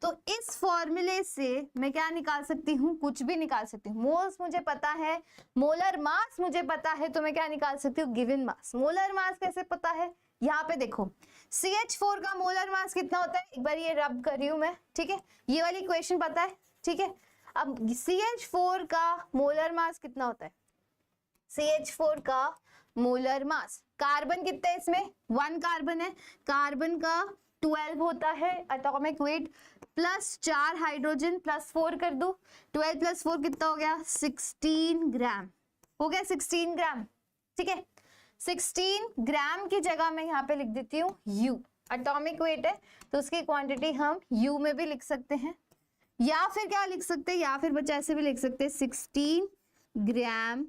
तो इस फॉर्मूले से मैं क्या निकाल सकती हूँ, कुछ भी निकाल सकती हूँ। मोल्स मुझे पता है, मोलर मास मुझे पता है, तो मैं क्या निकाल सकती हूँ, गिवन मास। मोलर मास कैसे पता है, यहाँ पे देखो CH4 का मोलर मास कितना होता है, एक बार ये रब कर रही हूँ मैं, ठीक है, ये वाली इक्वेशन पता है, ठीक है। अब CH4 का मोलर मास कितना होता है, CH4 का मोलर मास, कार्बन कितने है इसमें, 1 कार्बन है, कार्बन का 12 होता है atomic weight, plus 4 hydrogen plus 4 कर दो, 12 प्लस 4 कितना हो गया, 16 ग्राम हो गया, 16 ग्राम, ठीक है। 16 ग्राम की जगह मैं यहाँ पे लिख देती हूँ U, एटॉमिक वेट है तो उसकी क्वांटिटी हम U में भी लिख सकते हैं, या फिर क्या लिख सकते हैं, या फिर बच्चा ऐसे भी लिख सकते हैं 16 ग्राम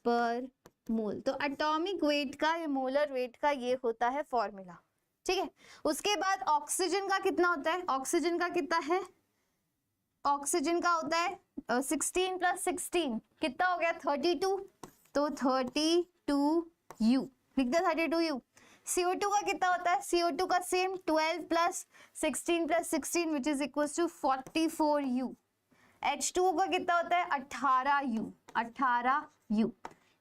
पर मोल। तो एटॉमिक वेट का या मोलर वेट का ये होता है फॉर्मूला, ठीक है। उसके बाद ऑक्सीजन का कितना होता है, ऑक्सीजन का कितना है, ऑक्सीजन का होता है 16 प्लस 16 कितना हो गया, 32, तो 32U लिख दे, 32U। CO2 का कितना होता है, CO2 का same 12 plus 16 plus 16 which is equal to 44U। H2O का कितना होता है, 18U, 18U।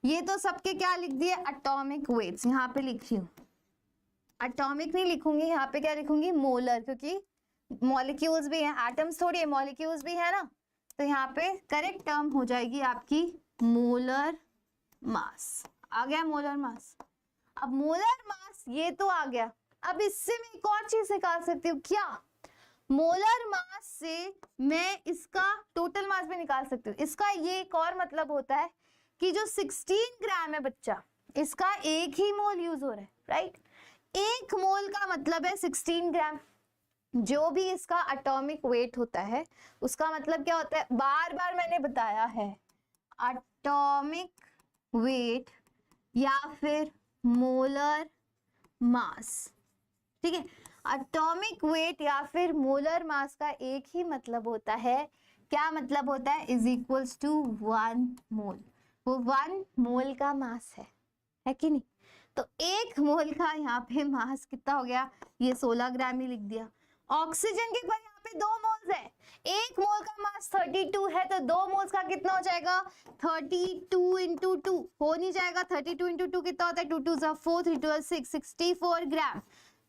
ये तो सबके क्या लिख दिए, एटॉमिक वेट्स, यहाँ पे लिख रही हूँ, एटॉमिक नहीं लिखूंगी, यहाँ पे क्या लिखूंगी, मोलर, क्योंकि मॉलिक्यूल्स भी हैं, एटम्स थोड़ी है, मॉलिक्यूल्स भी है ना, तो यहाँ पे करेक्ट टर्म हो जाएगी आपकी मोलर मास। आ गया मोलर मास। अब मोलर मास ये तो आ गया, अब इससे मैं एक और चीज निकाल सकती हूँ, क्या, मोलर मास से मैं इसका टोटल मास भी निकाल सकती हूँ। इसका ये एक और मतलब होता है कि जो 16 ग्राम है बच्चा, इसका एक ही मोल यूज हो रहा है, राइट। एक मोल का मतलब है 16 ग्राम, जो भी इसका एटॉमिक वेट होता है उसका मतलब क्या होता है, बार बार मैंने बताया है, एटॉमिक वेट या फिर मोलर मास, ठीक है। एटॉमिक वेट या फिर मोलर मास का एक ही मतलब होता है, क्या मतलब होता है, इज इक्वल्स टू 1 मोल। वो 1 मोल का मास है कि नहीं। तो 1 मोल का यहाँ पे मास कितना हो गया, ये 16 ग्राम ही लिख दिया। ऑक्सीजन के पर यहाँ पे 2 मोल्स है, 1 मोल का मास 32 है, तो 2 मोल्स का कितना हो जाएगा, 32 इंटू 2 हो नहीं जाएगा, 32 इंटू 2 कितना होता है, 2 2 4 3 12 6 64 ग्राम।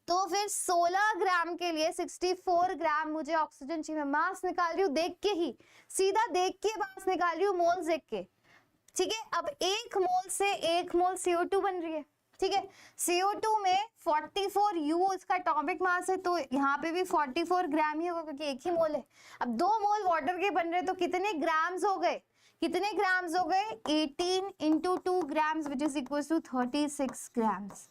तो फिर 16 ग्राम के लिए 64 ग्राम मुझे ऑक्सीजन चाहिए। मैं मास निकाल रही हूँ देख के ही, सीधा देख के मास निकाल रही हूँ, मोल्स देख के, ठीक है। अब 1 मोल से 1 मोल CO2 बन रही है, ठीक है। CO2 में 44U इसका एटॉमिक मास है, तो यहाँ पे भी 44 ग्राम ही होगा क्योंकि एक ही मोल है। अब 2 मोल वाटर के बन रहे तो कितने ग्राम्स हो गए, कितने ग्राम्स हो गए, 18 into 2 grams which is equal to 36 grams.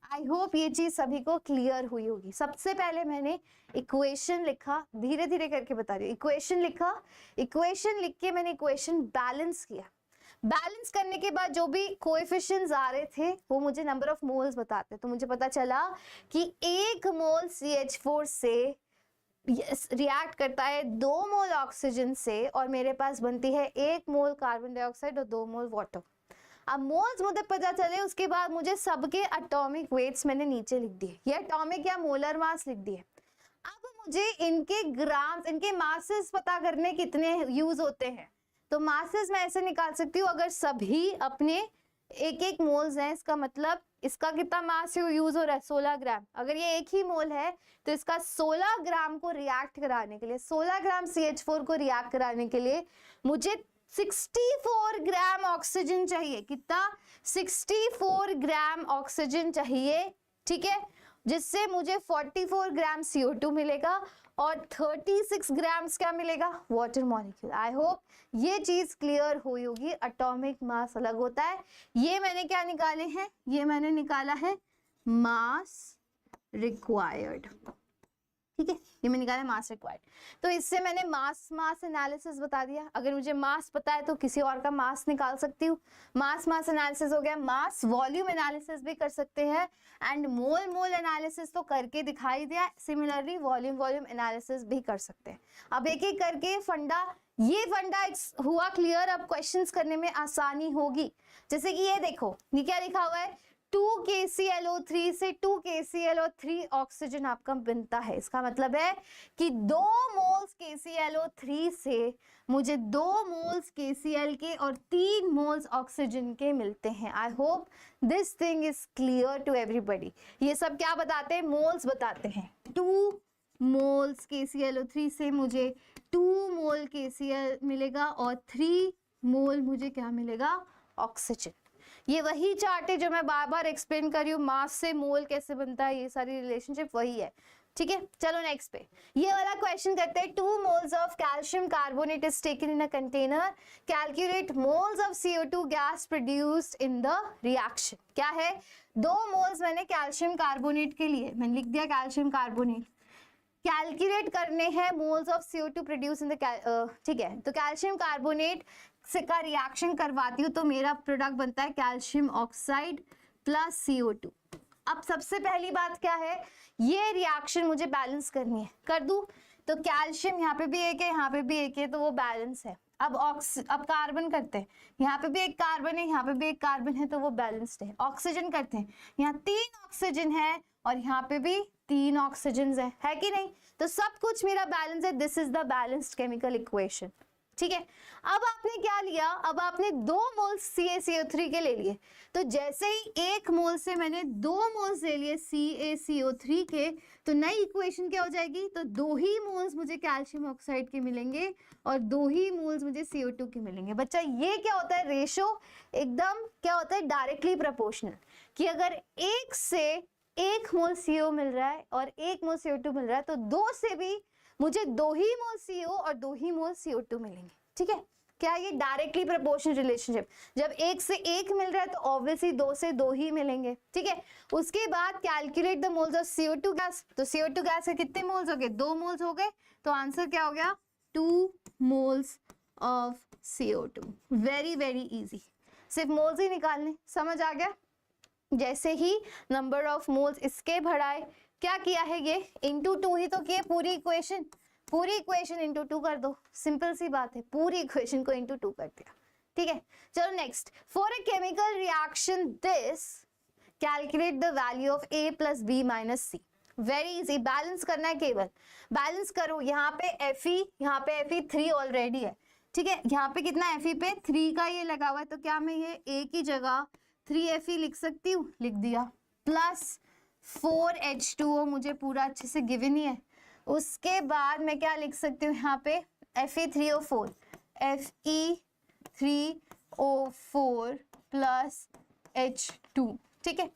I hope ये चीज सभी को क्लियर हुई होगी। सबसे पहले मैंने इक्वेशन लिखा, धीरे धीरे करके बता रही हूँ, इक्वेशन लिखा, इक्वेशन लिख के मैंने इक्वेशन बैलेंस किया, बैलेंस करने के बाद जो भी कोएफिशिएंट्स आ रहे थे वो मुझे नंबर ऑफ मोल्स बताते, तो मुझे पता चला कि 1 मोल CH4 से रिएक्ट करता है 2 मोल ऑक्सीजन से, और मेरे पास बनती है 1 मोल कार्बन डाइऑक्साइड और 2 मोल वाटर। अब मोल्स मुझे पता चले, उसके बाद मुझे सबके एटॉमिक वेट्स मैंने नीचे लिख दिए, ये एटॉमिक या मोलर मास लिख दिए। अब मुझे इनके ग्राम्स, इनके मासेस पता करने कितने यूज होते हैं, तो मासेस मैं ऐसे निकाल सकती हूँ, अगर सभी अपने 1 मोल्स हैं, इसका मतलब इसका कितना मास यूज हो रहा है, 16 ग्राम। अगर ये 1 ही मोल है तो इसका 16 ग्राम को रिएक्ट कराने के लिए, 16 ग्राम CH4 को रिएक्ट कराने के लिए मुझे 64 ग्राम ऑक्सीजन चाहिए। कितना, 64 ग्राम ऑक्सीजन चाहिए, ठीक है, जिससे मुझे 44 ग्राम CO2 मिलेगा और 36 ग्राम्स क्या मिलेगा, वाटर मॉलिक्यूल। आई होप ये चीज क्लियर हुई होगी। एटॉमिक मास अलग होता है, ये मैंने क्या निकाले हैं, ये मैंने निकाला है मास रिक्वायर्ड, ठीक है, ये मैंने निकाला मास रिक्वायर्ड। तो इससे मैंने मास एनालिसिस बता दिया। अगर मुझे मास पता है तो किसी और का मास निकाल सकती हूँ, मास एनालिसिस हो गया। मास वॉल्यूम एनालिसिस भी कर सकते हैं, एंड मोल एनालिसिस तो करके दिखाई दिया, सिमिलरली वॉल्यूम एनालिसिस भी कर सकते हैं। अब एक एक करके फंडा, ये फंडा हुआ क्लियर, अब क्वेश्चंस करने में आसानी होगी। जैसे कि ये देखो, ये क्या लिखा हुआ है, 2 KClO3 से 2 KClO3 ऑक्सीजन आपका बनता है। इसका मतलब है कि 2 मोल्स KClO3 से मुझे 2 मोल्स KCl के और 3 मोल्स ऑक्सीजन के मिलते हैं। I hope this thing is clear to everybody. ये सब क्या बताते हैं? मोल्स बताते हैं। 2 मोल्स KClO3 से मुझे 2 मोल KCl मिलेगा और 3 मोल मुझे क्या मिलेगा? ऑक्सीजन। ये वही चार्ट है जो मैं बार बार एक्सप्लेन कर रही हूँ, मास से मोल कैसे बनता है, ये सारी रिलेशनशिप वही है। ठीक है, चलो नेक्स्ट पे ये वाला क्वेश्चन करते हैं। 2 moles of calcium carbonate is taken in a container, calculate moles of CO2 gas produced in the reaction. क्या है? 2 मोल्स मैंने कैल्शियम कार्बोनेट के लिए मैंने लिख दिया कैल्शियम कार्बोनेट, कैलकुलेट करने हैं moles of CO2 produce in the, ठीक है, तो कैल्शियम कार्बोनेट से का रिएक्शन करवाती हूँ तो मेरा प्रोडक्ट बनता है कैल्शियम ऑक्साइड प्लस CO2। अब सबसे पहली बात क्या है? ये रिएक्शन मुझे बैलेंस करनी है, कर दूं तो कैल्शियम यहाँ पे भी एक है, यहाँ पे भी एक है, तो वो बैलेंस है। अब कार्बन करते हैं, यहाँ पे भी एक कार्बन है, यहाँ पे भी एक कार्बन है, तो वो बैलेंस्ड है। ऑक्सीजन करते हैं, यहाँ 3 ऑक्सीजन है और यहाँ पे भी 3 ऑक्सीजन है कि नहीं? तो सब कुछ मेरा बैलेंस है। This is the balanced chemical equation. ठीक है, अब आपने क्या लिया? अब आपने 2 मोल्स CaCO3 के ले लिए, तो जैसे ही 1 मोल से मैंने 2 मोल्स ले लिए CaCO3 के, तो नई इक्वेशन क्या हो जाएगी? तो 2 ही मोल्स मुझे कैल्शियम ऑक्साइड के मिलेंगे और 2 ही मोल्स मुझे CO2 के मिलेंगे। बच्चा ये क्या होता है? रेशो एकदम क्या होता है? डायरेक्टली प्रोपोर्शनल, कि अगर 1 से 1 मोल CO मिल रहा है और 1 मोल CO2 मिल रहा है, तो 2 से भी मुझे 2 ही मोल CO और 2 ही मोल CO2 मिलेंगे। ठीक है, क्या ये डायरेक्टली प्रोपोर्शनल रिलेशनशिप? जब 1 से 1 मिल रहा है तो ऑब्वियसली 2 से 2 ही मिलेंगे। ठीक है, उसके बाद calculate the moles of CO2 gas. तो CO2 गैस के कितने मोल्स हो गए? 2 मोल्स हो गए, तो आंसर क्या हो गया? 2 moles of CO2। Very very easy, सिर्फ मोल्स ही निकालने, समझ आ गया? जैसे ही नंबर ऑफ मोल्स इसके बढ़ाए, क्या किया है? ये इंटू 2 ही तो किए, पूरी इक्वेशन इंटू 2 कर दो। सिंपल सी बात है, पूरी इक्वेशन को इंटू 2 कर दिया। ठीक है, चलो next. For a chemical reaction this, calculate the value of A plus B minus C। Very easy, balance करना है, केवल बैलेंस करो। यहाँ पे Fe, यहाँ पे Fe3 ऑलरेडी है। ठीक है, यहाँ पे कितना Fe पे 3 का ये लगा हुआ है, तो क्या मैं ये A की जगह 3Fe लिख सकती हूँ? लिख दिया। प्लस 4H2O मुझे पूरा अच्छे से गिवन ही है। उसके बाद मैं क्या लिख सकती हूँ? यहाँ पे Fe3O4 Fe3O4 प्लस H2। ठीक है,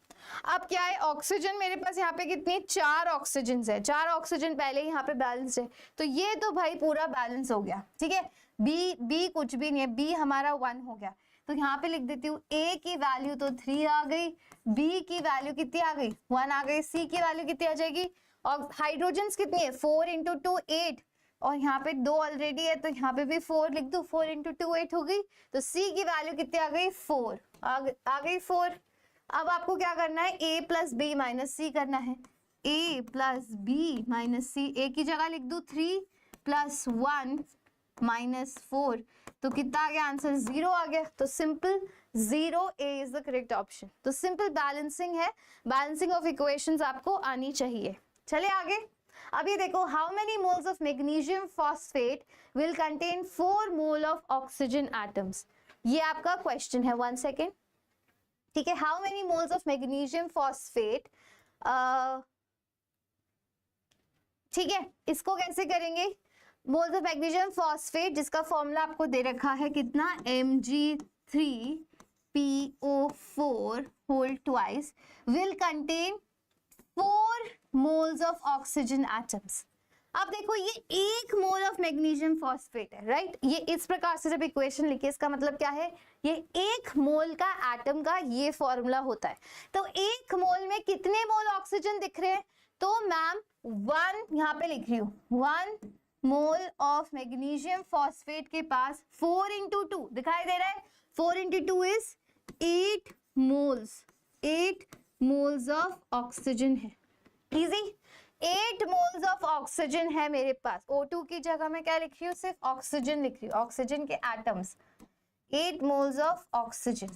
अब क्या है? ऑक्सीजन मेरे पास यहाँ पे कितनी? 4 ऑक्सीजन है। 4 ऑक्सीजन पहले यहाँ पे बैलेंस है, तो ये तो भाई पूरा बैलेंस हो गया। ठीक है, बी कुछ भी नहीं है, बी हमारा 1 हो गया, तो यहाँ पे लिख देती हूँ A की वैल्यू तो 3 आ गई, B की वैल्यू कितनी आ गई? 1 आ गई, C की वैल्यू कितनी आ जाएगी? और हाइड्रोजन्स कितनी है? 4 इंटू 2 8, और यहाँ पे 2 ऑलरेडी है, तो यहाँ पे भी 4 लिख दो। 4 इंटू 2 8 हो गई, तो C की वैल्यू कितनी आ गई? 4 आ गई 4। अब आपको क्या करना है? A plus B minus C करना है। A plus B minus C, A की जगह लिख दू 3 प्लस 1 माइनस 4, तो कितना आ गया? आंसर 0 आ गया। तो simple 0 A is the correct option. तो सिंपल बैलेंसिंग है, बैलेंसिंग ऑफ इक्वेशंस आपको आनी चाहिए। चले आगे। अब ये देखो, how many moles of magnesium phosphate will contain 4 mole of oxygen atoms. ये आपका क्वेश्चन है। 1 सेकेंड। ठीक है, how many moles of magnesium phosphate, ठीक है, इसको कैसे करेंगे? मोल्स ऑफ मैग्नीशियम फॉस्फेट, जिसका फॉर्मूला आपको दे रखा है कितना? Mg3PO4 whole twice will contain 4 moles of oxygen atoms. अब देखो, ये 1 मोल ऑफ मैग्नीशियम फॉस्फेट है, राइट? ये इस प्रकार से जब इक्वेशन लिखी, इसका मतलब क्या है? ये 1 मोल का एटम का ये फॉर्मूला होता है। तो 1 मोल में कितने मोल ऑक्सीजन दिख रहे हैं? तो मैम 1 यहाँ पे लिख रही हूँ, 1 मोल ऑफ मैग्नीशियम फॉस्फेट के पास 4 इंटू 2 दिखाई दे रहा है। 4 into 2 is 8 moles, 8 moles of oxygen है। इजी, 8 मोल्स ऑफ ऑक्सीजन है मेरे पास। O2 की जगह मैं क्या लिख रही हूँ? सिर्फ ऑक्सीजन लिख रही हूँ, ऑक्सीजन के एटम्स। 8 moles of oxygen.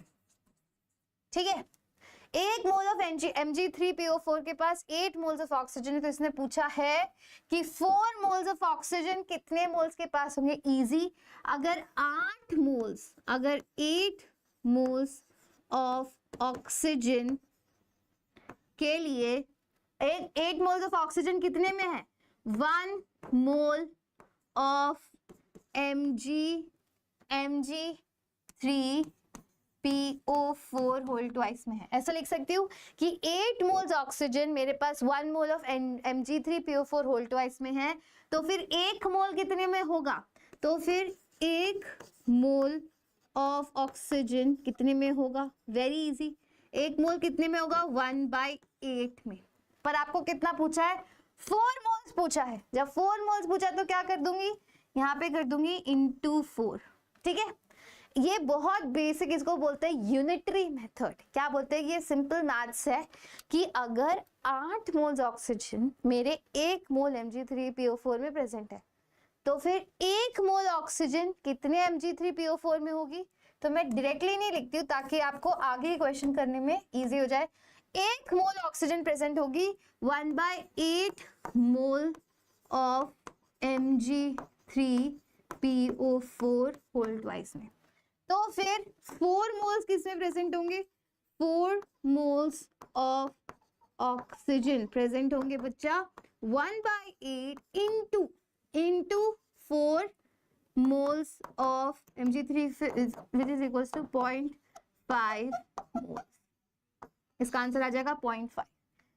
ठीक है, 1 मोल ऑफ Mg3PO4 के पास 8 मोल्स ऑफ ऑक्सीजन है, तो इसने पूछा है कि 4 मोल्स ऑफ ऑक्सीजन कितने मोल्स के पास होंगे। इजी, अगर 8 मोल्स ऑफ ऑक्सीजन के लिए 8 मोल्स ऑफ ऑक्सीजन कितने में है, 1 mole of Mg3PO4 whole twice में है। ऐसा लिख सकती हूँ कि 8 मोल्स ऑक्सीजन मेरे पास 1 mole of Mg3PO4 whole twice में है, तो फिर 1 मोल कितने में होगा, तो फिर 1 मोल ऑफ ऑक्सीजन कितने में होगा, वेरी इजी, 1 मोल कितने में होगा, 1/8 में। पर आपको कितना पूछा है, 4 मोल्स पूछा है। जब 4 मोल्स पूछा तो क्या कर दूंगी, यहाँ पे कर दूंगी इंटू 4, ठीक है। ये बहुत बेसिक, इसको बोलते हैं यूनिटरी मेथड। क्या बोलते हैं, ये सिंपल मैथ्स है कि अगर 8 मोल्स ऑक्सीजन मेरे 1 मोल Mg3PO4 में प्रेजेंट है, तो फिर 1 मोल ऑक्सीजन कितने Mg3PO4 में होगी, तो मैं डायरेक्टली नहीं लिखती हूँ ताकि आपको आगे क्वेश्चन करने में इजी हो जाए। 1 मोल ऑक्सीजन प्रेजेंट होगी 1/8 मोल ऑफ Mg3PO4 होल ट्वाइस में। तो फिर 4 मोल्स किसमें प्रेजेंट होंगे, 4 मोल्स ऑफ ऑक्सीजन प्रेजेंट होंगे बच्चा 1/8 into 4 moles of Mg3 which is equals to 0.5 moles. इसका आंसर आ जाएगा 0.5।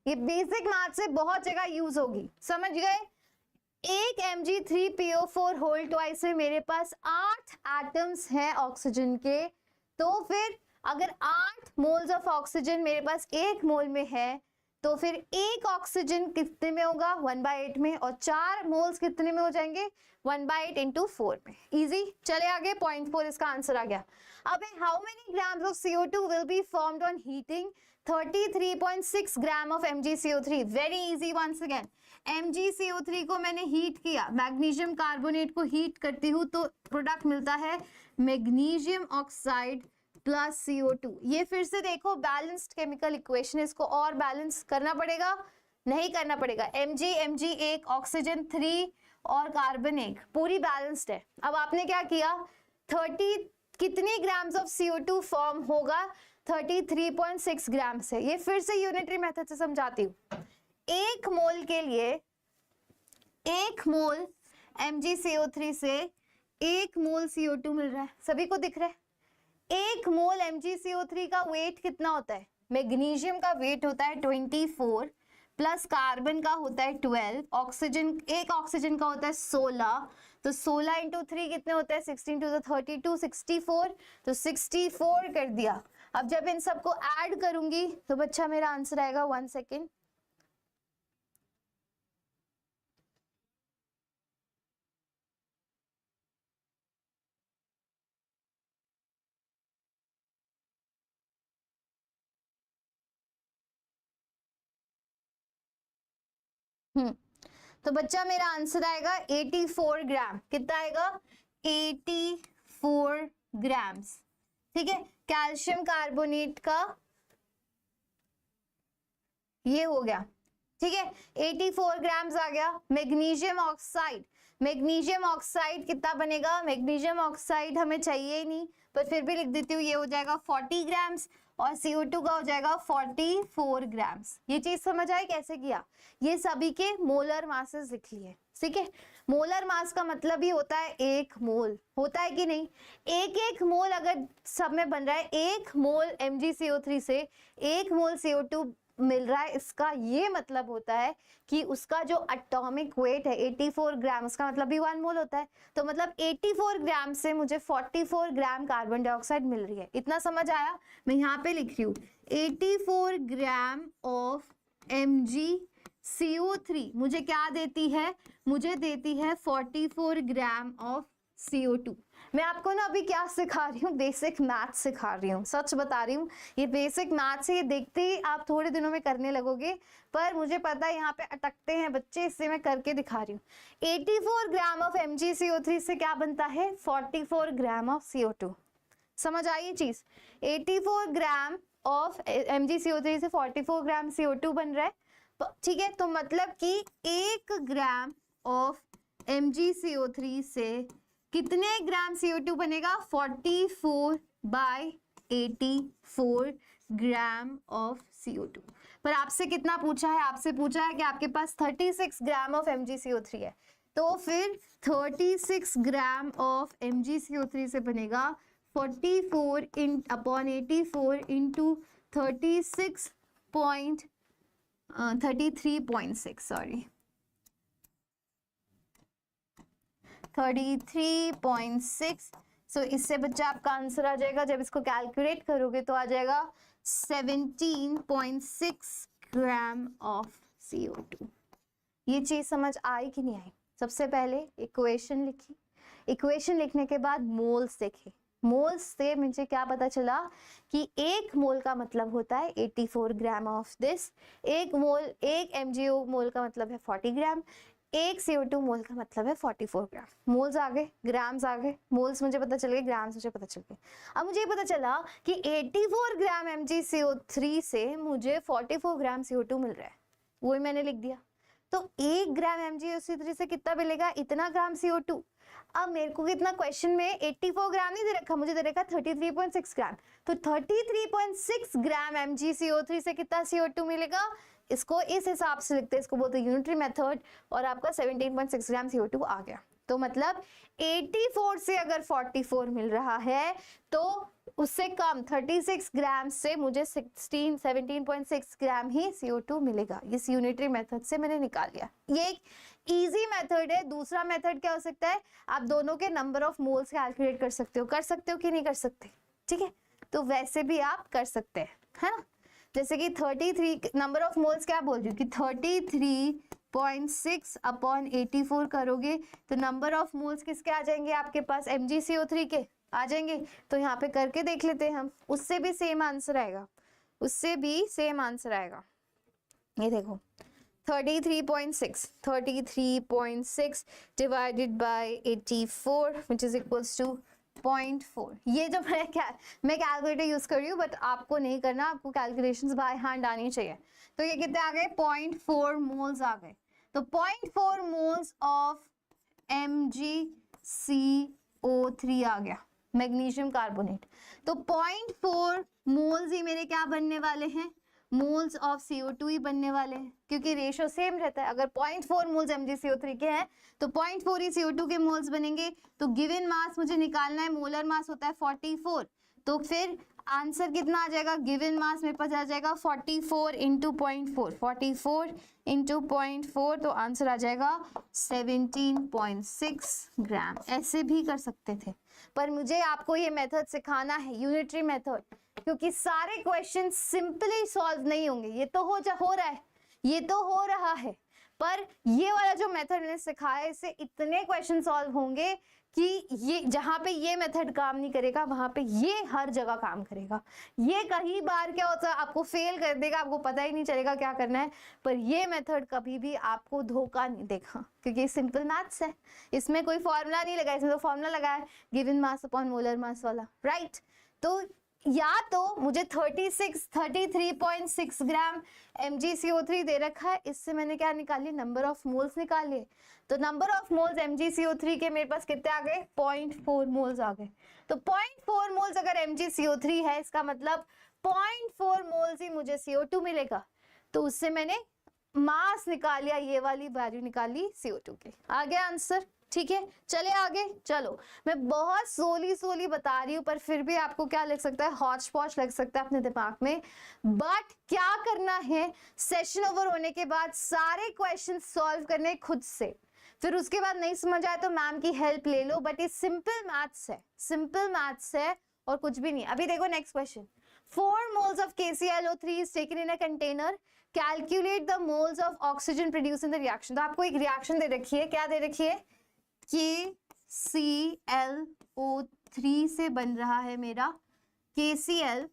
ये बेसिक मैथ से बहुत जगह यूज होगी, समझ गए। एक Mg3PO4 होल ट्वाइस में मेरे पास 8 एटम्स हैं ऑक्सीजन के, तो फिर अगर 8 मोल्स ऑफ ऑक्सीजन मेरे पास 1 मोल में है, तो फिर एक ऑक्सीजन कितने में होगा, 1/8 में, और 4 मोल्स कितने में हो जाएंगे, 1/8 इंटू 4 में। इजी, चले आगे, 0.4 इसका आंसर आ गया। अब how many grams of CO2 will be formed on heating 33.6 gram of MgCO3। Very easy, once again MgCO3 को मैंने हीट किया, मैग्नीशियम कार्बोनेट को हीट करती हूँ तो प्रोडक्ट मिलता है मैग्नीशियम ऑक्साइड प्लस CO2। ये फिर से देखो बैलेंस्ड केमिकल इक्वेशन, इसको और बैलेंस करना पड़ेगा, नहीं करना पड़ेगा। Mg एक, ऑक्सीजन 3 और कार्बन एक, पूरी बैलेंस्ड है। अब आपने क्या किया, 30 कितने ग्राम्स ऑफ CO2 फॉर्म होगा, 33.6 ग्राम से। ये फिर से यूनिटरी मेथड से समझाती हूँ। 1 मोल के लिए 1 मोल MgCO3 से 1 मोल CO2 मिल रहा है, सभी को दिख रहा है। 1 मोल MgCO3 का वेट कितना होता है, मैग्नीशियम का वेट होता है 24 प्लस कार्बन का होता है 12, ऑक्सीजन एक ऑक्सीजन का होता है 16, तो 16 इंटू 3 कितने होते हैं, 16 टू 32, 64, तो 64 कर दिया। अब जब इन सबको ऐड करूंगी तो बच्चा मेरा आंसर आएगा, 1 सेकेंड, तो बच्चा मेरा आंसर आएगा 84 ग्राम। कितना आएगा, 84 ग्राम्स, ठीक है। कैल्शियम कार्बोनेट का ये हो गया, ठीक है, 84 ग्राम्स आ गया। मैग्नीशियम ऑक्साइड कितना बनेगा, मैग्नीशियम ऑक्साइड हमें चाहिए ही नहीं, पर फिर भी लिख देती हूँ, ये हो जाएगा 40 ग्राम्स और CO2 का हो जाएगा 44 ग्राम्स। ये चीज समझ आई कैसे किया, ये सभी के मोलर मासेस लिख लिए, ठीक है। मोलर मास का मतलब ही होता है 1 मोल, होता है कि नहीं। एक मोल अगर सब में बन रहा है, 1 मोल MgCO3 से 1 मोल CO2 मिल रहा है, इसका ये मतलब होता है कि उसका जो एटॉमिक वेट है 84 ग्राम, उसका मतलब भी 1 मोल होता है। तो मतलब 84 ग्राम से मुझे 44 ग्राम कार्बन डाइऑक्साइड मिल रही है। इतना समझ आया। मैं यहाँ पे लिख रही हूँ 84 ग्राम ऑफ MgCO3 मुझे क्या देती है, मुझे देती है 44 ग्राम ऑफ CO2। मैं आपको ना अभी क्या सिखा रही हूँ, बेसिक मैथ सिखा रही हूँ, सच बता रही हूँ। ये बेसिक मैथ से ये देखते ही आप थोड़े दिनों में करने लगोगे, पर मुझे पता है यहाँ पे अटकते हैं बच्चे, इससे मैं करके दिखा रही हूँ। 84 ग्राम ऑफ MgCO3 से क्या बनता है, 44 ग्राम ऑफ CO2। समझ आई ये चीज, 84 ग्राम ऑफ MgCO3 से 44 ग्राम CO2 बन रहा है, ठीक है। तो मतलब कि 1 ग्राम ऑफ MgCO3 से कितने ग्राम CO2 बनेगा? 44/84 ग्राम ऑफ CO2। पर आपसे कितना पूछा है? आपसे पूछा है कि आपके पास 36 ग्राम ऑफ MgCO3 है, तो फिर 36 ग्राम ऑफ MgCO3 से बनेगा 44/84 इंटू 33.6 सॉरी 33.6। सो इससे बच्चा आपका आंसर आ जाएगा, जब इसको कैलकुलेट करोगे तो आ जाएगा 17.6 ग्राम ऑफ CO2। ये चीज समझ आई कि नहीं आई? सबसे पहले इक्वेशन लिखी, इक्वेशन लिखने के बाद मोल्स देखे। मोल्स से मुझे क्या पता चला कि 1 मोल का मतलब होता है 84 ग्राम ऑफ दिस, 1 MgO मोल का मतलब है 40 ग्राम, 1 CO2 मोल का मतलब है 44 ग्राम। मोल्स आ गए, ग्राम्स आ गए, मोल्स मुझे पता चल गए, ग्राम्स मुझे पता चल गए। अब मुझे पता चला कि 84 ग्राम MgCO3 से मुझे 44 ग्राम CO2 मिल रहा है, वही मैंने लिख दिया। तो 1 ग्राम MgCO3 से कितना मिलेगा? इतना ग्राम CO2। अब मेरे को कितना क्वेश्चन में 84 ग्राम नहीं दे रखा, मुझे दे रखा 33.6 ग्राम। तो 33.6 ग्राम MgCO3 से कितना CO2 मिलेगा? इसको इस हिसाब से लिखते हैं, इसको बोलते हैं यूनिटरी मेथड, और आपका 17.6 ग्राम CO2 आ गया। तो मतलब 84 से अगर 44 मिल रहा है तो उससे कम 36 ग्राम से मुझे 17.6 ग्राम ही CO2 मिलेगा। इस यूनिटरी मेथड से मैंने निकाल लिया। ये एक इजी मेथड है। दूसरा मेथड क्या हो सकता है? आप दोनों के नंबर ऑफ मोल्स कैलकुलेट कर सकते हो कि नहीं कर सकते? ठीक है, तो वैसे भी आप कर सकते हैं, है ना। जैसे कि 33 नंबर ऑफ मोल्स क्या बोल रही हूँ कि 33.6/84 करोगे तो नंबर ऑफ मोल्स किसके आ जाएंगे? आपके पास MgCO3 के आ जाएंगे। तो यहाँ पे करके देख लेते हैं हम, उससे भी सेम आंसर आएगा, उससे भी सेम आंसर आएगा। ये देखो 33.6 divided by 84 which is equals to 0.4। ये जो मैं कैलकुलेटर यूज कर रही हूँ, बट आपको नहीं करना, आपको कैलकुलेशंस बाय हैंड आनी चाहिए। तो ये कितने आ गए? 0.4 मोल्स आ गए। तो 0.4 मोल्स ऑफ MgCO3 आ गया, मैग्नीशियम कार्बोनेट। तो 0.4 मोल्स ही मेरे क्या बनने वाले हैं? मोल्स ऑफ CO2 ही बनने वाले हैं, क्योंकि रेशियो सेम रहता है। अगर 0.4 मोल्स MgCO3 के हैं तो 0.4 ही CO2 के मोल्स बनेंगे। तो गिवन मास मुझे निकालना है, मोलर मास होता है 44, तो फिर आंसर कितना आ जाएगा? गिवन मास मेरे पास आ जाएगा 44 इंटू 0.4, 44 इंटू 0.4, तो आंसर आ जाएगा 17.6 ग्राम। ऐसे भी कर सकते थे, पर मुझे आपको ये मेथड सिखाना है, यूनिटरी मेथड, क्योंकि सारे क्वेश्चन सिंपली सॉल्व नहीं होंगे। ये तो हो रहा है, ये तो हो रहा है, पर ये वाला जो मेथड मैंने सिखाया इससे इतने क्वेश्चन सॉल्व होंगे कि ये जहां पे ये मेथड काम नहीं करेगा वहां पे ये हर जगह काम करेगा। ये कई बार क्या होता है, आपको फेल कर देगा, आपको पता ही नहीं चलेगा क्या करना है, पर ये मेथड कभी भी आपको धोखा नहीं देगा, क्योंकि सिंपल मैथ्स है। इसमें कोई फॉर्मूला नहीं लगा, इसमें तो फॉर्मूला लगा है गिवन मास अपॉन मोलर मास वाला, राइट। तो या तो मुझे 33.6 ग्राम MgCO3 दे रखा है, इससे मैंने क्या निकाली? नंबर ऑफ मोल्स निकाल लिए। तो नंबर ऑफ मोल्स MgCO3 के मेरे पास कितने आ गए? 0.4 मोल्स आ गए। तो 0.4 मोल्स अगर MgCO3 है, इसका मतलब 0.4 मोल्स ही मुझे CO2 मिलेगा। तो उससे मैंने मास निकाल लिया, ये वाली वैल्यू निकाली CO2 की। आ गया आंसर, ठीक है। चले आगे, चलो। मैं बहुत सोली बता रही हूँ, पर फिर भी आपको क्या लग सकता है? हॉच पॉच लग सकता है अपने दिमाग में, बट क्या करना है, सेशन ओवर होने के बाद सारे क्वेश्चन सॉल्व करने खुद से। फिर उसके बाद नहीं समझ आए तो मैम की हेल्प ले लो, बट ये सिंपल मैथ्स है, सिंपल मैथ्स है और कुछ भी नहीं। अभी देखो next question, 4 moles of KClO3 is taken in a container. Calculate the moles of oxygen produced in the reaction. तो आपको एक रिएक्शन दे रखी है, क्या दे रखी है? KClO3 से बन रहा है मेरा KCl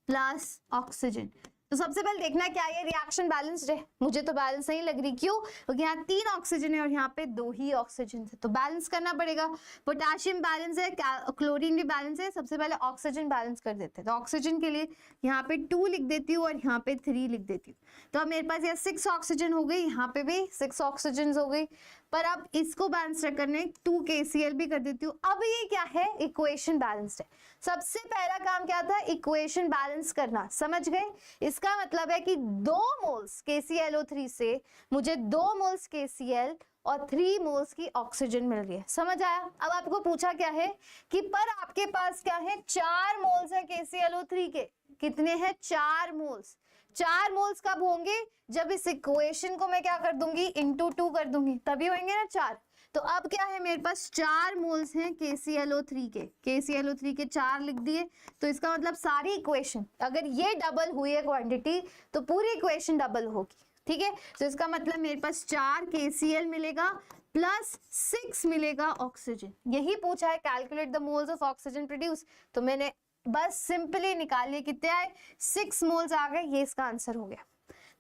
प्लस ऑक्सीजन। तो सबसे पहले देखना क्या है, रिएक्शन बैलेंस्ड है। मुझे तो बैलेंस नहीं लग रही, क्यों? क्योंकि यहाँ 3 ऑक्सीजन है और यहाँ पे 2 ही ऑक्सीजन है, तो बैलेंस करना पड़ेगा। पोटेशियम बैलेंस है, क्लोरीन भी बैलेंस है, सबसे पहले ऑक्सीजन बैलेंस कर देते हैं। तो ऑक्सीजन के लिए यहाँ पे 2 लिख देती हूँ और यहाँ पे 3 लिख देती हूँ। तो अब मेरे पास यहाँ 6 ऑक्सीजन हो गई, यहाँ पे भी 6 ऑक्सीजन हो गई। पर अब इसको बैलेंस करने 2 KCl भी कर देती हूँ। अब ये क्या है, इक्वेशन बैलेंस्ड है। सबसे पहला काम क्या था, इक्वेशन बैलेंस करना, समझ गए? इसका मतलब है कि 2 मोल्स KClO3 से मुझे 2 मोल्स KCl और 3 मोल्स की ऑक्सीजन मिल रही है, समझ आया? अब आपको पूछा क्या है कि पर आपके पास क्या है, 4 मोल्स है KClO3 के। कितने हैं? 4 मोल्स। 4 मोल्स कब होंगे? जब इस इक्वेशन को मैं क्या कर दूंगी, इंटू 2 कर दूंगी, तभी होंगे ना 4। तो अब क्या है, मेरे पास 4 मोल्स हैं KClO3 के। KClO3 के 4 लिख दिए। तो इसका मतलब सारी इक्वेशन, अगर ये डबल हुई है क्वांटिटी, तो पूरी इक्वेशन डबल होगी, ठीक है? तो इसका मतलब मेरे पास 4 KCl मिलेगा प्लस 6 मिलेगा ऑक्सीजन। यही पूछा है, calculate the moles of oxygen produce. तो मैंने बस सिंपली निकाल लिए, कितने आए, 6 मोल्स आ गए, ये इसका आंसर हो गया।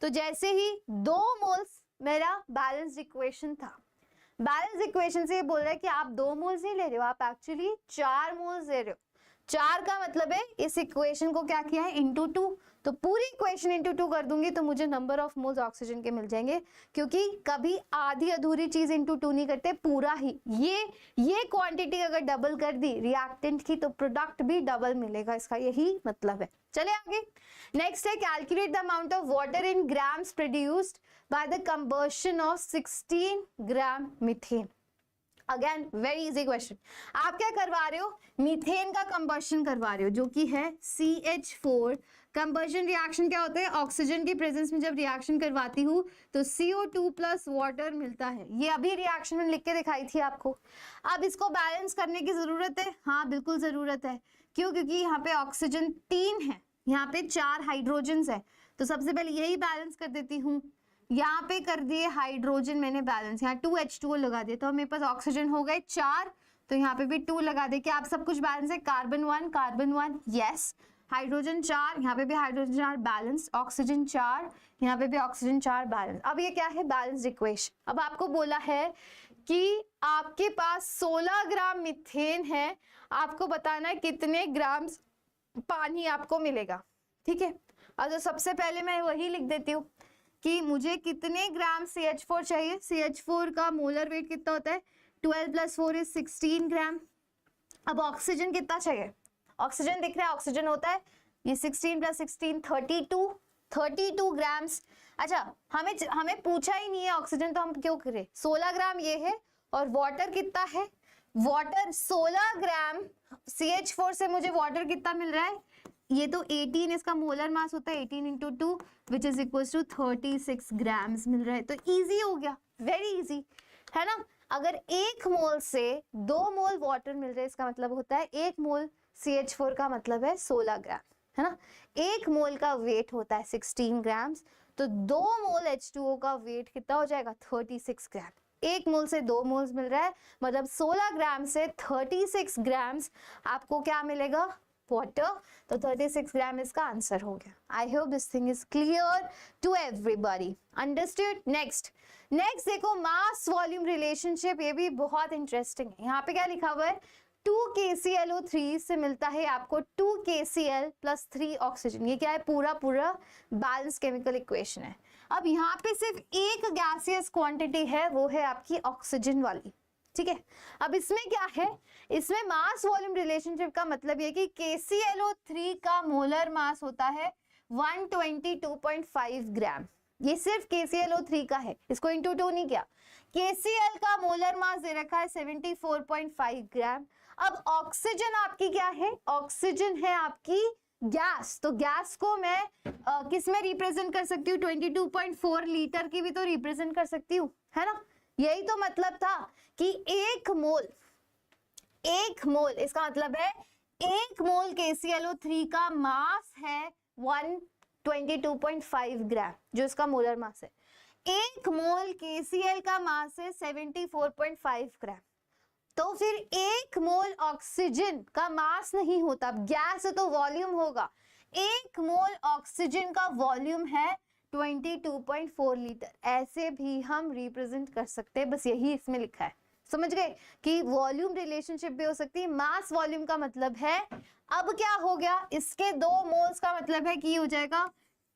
तो जैसे ही 2 मोल्स मेरा बैलेंस्ड इक्वेशन था, बैलेंस इक्वेशन से ये बोल रहा है कि आप 2 मोल्स नहीं ले रहे हो, आप एक्चुअली 4 मोल्स ले रहे हो। 4 का मतलब है इस इक्वेशन को क्या किया है, इंटू 2। तो पूरी इक्वेशन इंटू 2 कर दूंगी तो मुझे नंबर ऑफ मोल्स ऑक्सीजन के मिल जाएंगे, क्योंकि कभी आधी अधूरी चीज इंटू 2 नहीं करते, पूरा ही। ये क्वांटिटी अगर डबल कर दी रिएक्टेंट की, तो प्रोडक्ट भी डबल मिलेगा, इसका यही मतलब है। चले आगे। नेक्स्ट है, calculate the amount of water in grams produced by the combustion of 16 gram methane. Again very easy question. आप क्या करवा रहे हो, मीथेन का कंबशन करवा रहे हो, जो कि है CH4। कंबशन रिएक्शन क्या होता है, ऑक्सीजन की प्रेजेंस में जब रिएक्शन करवाती हूँ तो CO2 प्लस वाटर मिलता है। ये अभी रिएक्शन में लिख के दिखाई थी आपको। अब इसको बैलेंस करने की जरूरत है, हाँ बिल्कुल जरूरत है। क्यों? क्योंकि यहाँ पे ऑक्सीजन 3 है, यहाँ पे 4 हाइड्रोजन है। तो सबसे पहले यही बैलेंस कर देती हूँ। यहाँ पे कर दिए हाइड्रोजन मैंने बैलेंस, यहाँ 2H2O लगा दिया, तो मेरे पास ऑक्सीजन हो गए 4, तो यहाँ पे भी 2 लगा दे। क्या आप सब कुछ बैलेंस है? कार्बन 1 यस, हाइड्रोजन 4, यहाँ पे भी हाइड्रोजन 4 बैलेंस, ऑक्सीजन 4, यहाँ पे भी ऑक्सीजन 4 बैलेंस। अब ये क्या है, बैलेंस इक्वेशन। अब आपको बोला है कि आपके पास 16 ग्राम मीथेन है, आपको बताना है कितने ग्राम पानी आपको मिलेगा, ठीक है? और सबसे पहले मैं वही लिख देती हूँ कि मुझे कितने ग्राम CH4 चाहिए। CH4 का मोलर वेट कितना होता है, 12 + 4 = 16 ग्राम। अब ऑक्सीजन कितना चाहिए, ऑक्सीजन दिख रहा है, ऑक्सीजन होता है ये 16 + 16 32 ग्राम्स। अच्छा, हमें पूछा ही नहीं है ऑक्सीजन, तो हम क्यों करें? 16 ग्राम ये है, और वाटर कितना है, वाटर 16 ग्राम। CH4 से मुझे वाटर कितना मिल रहा है, ये तो 18, इसका मोलर मास होता है 18 × 2 which is equal to 36 grams मिल रहा है। तो इजी हो गया, वेरी इजी है ना। अगर 1 मोल से 2 मोल वाटर मिल रहे हैं, इसका मतलब होता है 1 मोल CH4 का मतलब है 16 ग्राम, है ना। 1 मोल का वेट होता है 16 ग्राम्स, तो 2 मोल H2O का वेट कितना हो जाएगा, 36 ग्राम। 1 मोल से 2 मोल्स मिल रहा है, मतलब 16 ग्राम से 36 ग्राम्स आपको क्या मिलेगा, वाटर। तो 36 ग्राम इसका आंसर हो गया। I hope this thing is clear to everybody, understood. Next देखो, मास वॉल्यूम रिलेशनशिप, ये भी बहुत इंटरेस्टिंग है। यहाँ पे क्या लिखा हुआ है, 2 KClO3 से मिलता है आपको 2 KCl + 3 ऑक्सीजन। ये क्या है, पूरा बैलेंस केमिकल इक्वेशन है। अब यहाँ पे सिर्फ एक गैसियस क्वांटिटी है, वो है आपकी ऑक्सीजन वाली, ठीक है। अब इसमें क्या है, इसमें मास वॉल्यूम रिलेशनशिप का मतलब ये कि KClO3 का मोलर मास होता है 122.5 ग्राम। ये सिर्फ KClO3 का है, इसको इंटू 2 नहीं किया। KCl का मोलर मास दे रखा है 74.5 ग्राम। अब ऑक्सीजन आपकी क्या है, ऑक्सीजन है आपकी गैस। तो गैस को मैं किस में रिप्रेजेंट कर सकती हूँ, 22.4 लीटर की भी तो रिप्रेजेंट कर सकती हूँ, है ना। यही तो मतलब था कि 1 मोल इसका मतलब है 1 मोल KClO3 का मास है 122.5 ग्राम, जो इसका मोलर मास है। 1 मोल KCl का मास है 74.5 ग्राम। तो फिर 1 मोल ऑक्सीजन का मास नहीं होता, गैस है तो वॉल्यूम होगा। 1 मोल ऑक्सीजन का वॉल्यूम है 22.4 लीटर, ऐसे भी हम रिप्रेजेंट कर सकते हैं, बस यही इसमें लिखा है। समझ गए कि वॉल्यूम रिलेशनशिप भी हो सकती है। मास वॉल्यूम का मतलब है, अब क्या हो गया, इसके 2 मोल्स का मतलब है कि ये हो जाएगा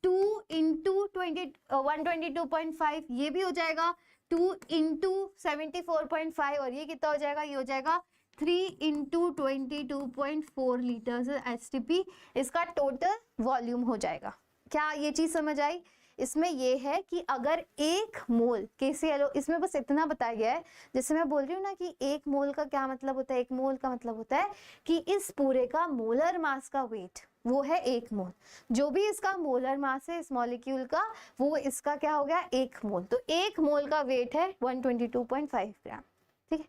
2 इंटू 122.5, ये भी हो जाएगा 2 इंटू 74.5, और ये कितना हो जाएगा, ये हो जाएगा 3 इंटू 22.4 लीटर्स एसटीपी, इसका टोटल वॉल्यूम हो जाएगा। क्या ये चीज समझ आई? इसमें ये है कि अगर 1 मोल KClO, इसमें बस इतना बताया गया है, जैसे मैं बोल रही हूँ ना कि 1 मोल का क्या मतलब होता है, 1 मोल का मतलब होता है कि इस पूरे का मोलर मास का वेट वो है 1 मोल, जो भी इसका मोलर मास है इस मॉलिक्यूल का, वो इसका क्या हो गया 1 मोल, तो 1 मोल का वेट है 122.5 ग्राम, ठीक है।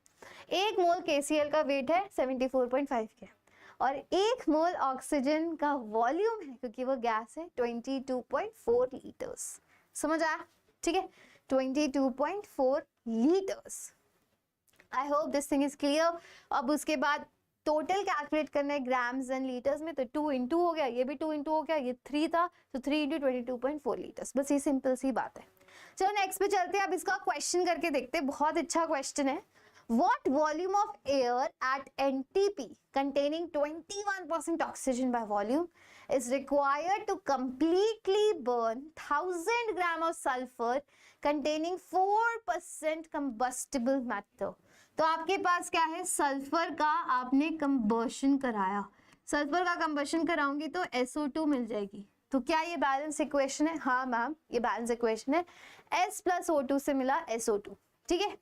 1 मोल KCl का वेट है 74.5 ग्राम, और 1 मोल ऑक्सीजन का वॉल्यूम है, क्योंकि वो गैस है, 22.4 लीटर्स। समझ आया? ठीक है, 22.4 litres. I hope this thing is clear. अब उसके बाद टोटल कैलकुलेट करना है ग्राम्स एंड लीटर्स में, तो 2 इंटू हो गया, ये भी 2 इंटू हो गया, ये 3 था, तो 3 इंटू 22.4 लीटर्स, बस ये सिंपल सी बात है। चलो नेक्स्ट पे चलते हैं, अब इसका क्वेश्चन करके देखते हैं, बहुत अच्छा क्वेश्चन है। What volume of air at NTP containing 21% oxygen by volume is required to completely burn 1000 gram of sulfur containing 4% combustible matter? तो आपके पास क्या है, सल्फर का आपने कंबशन कराया, सल्फर का कंबशन कराऊंगी तो SO2 मिल जाएगी, तो क्या ये बैलेंस इक्वेशन है? हाँ मैम, ये बैलेंस इक्वेशन है, S प्लस O2 से मिला SO2, ठीक है।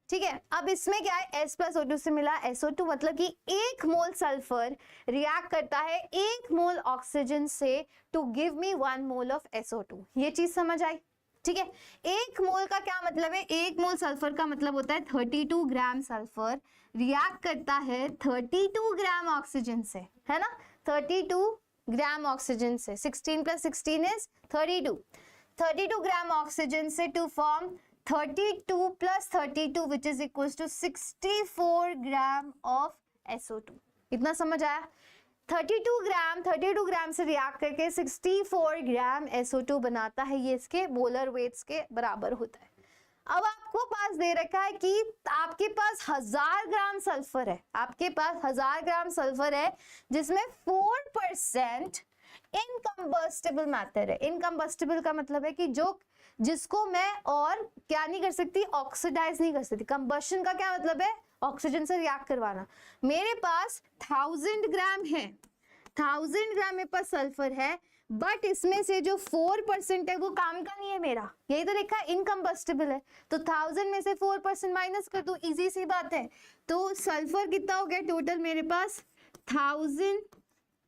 ठीक है, अब इसमें क्या है, S प्लस O2 से मिला SO2, मतलब कि 1 मोल सल्फर रिएक्ट करता है 1 मोल ऑक्सीजन से to give me 1 mole of SO2। ये चीज समझ आई? ठीक है, 1 मोल का क्या मतलब है, 1 मोल सल्फर का मतलब होता है 32 ग्राम सल्फर रिएक्ट करता है 32 ग्राम ऑक्सीजन से, है ना, 32 ग्राम ऑक्सीजन से, 16 प्लस 16 इज 32 ग्राम ऑक्सीजन से to form 32 plus 32 which is equals to 64 gram of SO2। इतना समझ आया? 32 ग्राम से रिएक्ट करके 64 ग्राम SO2 बनाता है, ये इसके मोलर वेट्स के बराबर होता है। अब आपको पास दे रखा है कि आपके पास 1000 ग्राम सल्फर है, आपके पास 1000 ग्राम सल्फर है जिसमें 4% इनकम्बस्टिबल मैटर है। इनकम्बस्टिबल का मतलब है कि जो जिसको मैं और क्या नहीं कर सकती, ऑक्सीडाइज नहीं कर सकती। कंबशन का क्या मतलब है, ऑक्सीजन से रिएक्ट करवाना। मेरे पास 1000 ग्राम है, 1000 ग्राम मेरे पास सल्फर है, बट इसमें से जो 4% है वो काम का नहीं है मेरा, यही तो लिखा है इनकम्बस्टिबल है, तो 1000 में से 4% माइनस कर दो, इजी सी बात है। तो सल्फर कितना हो गया टोटल मेरे पास, 1000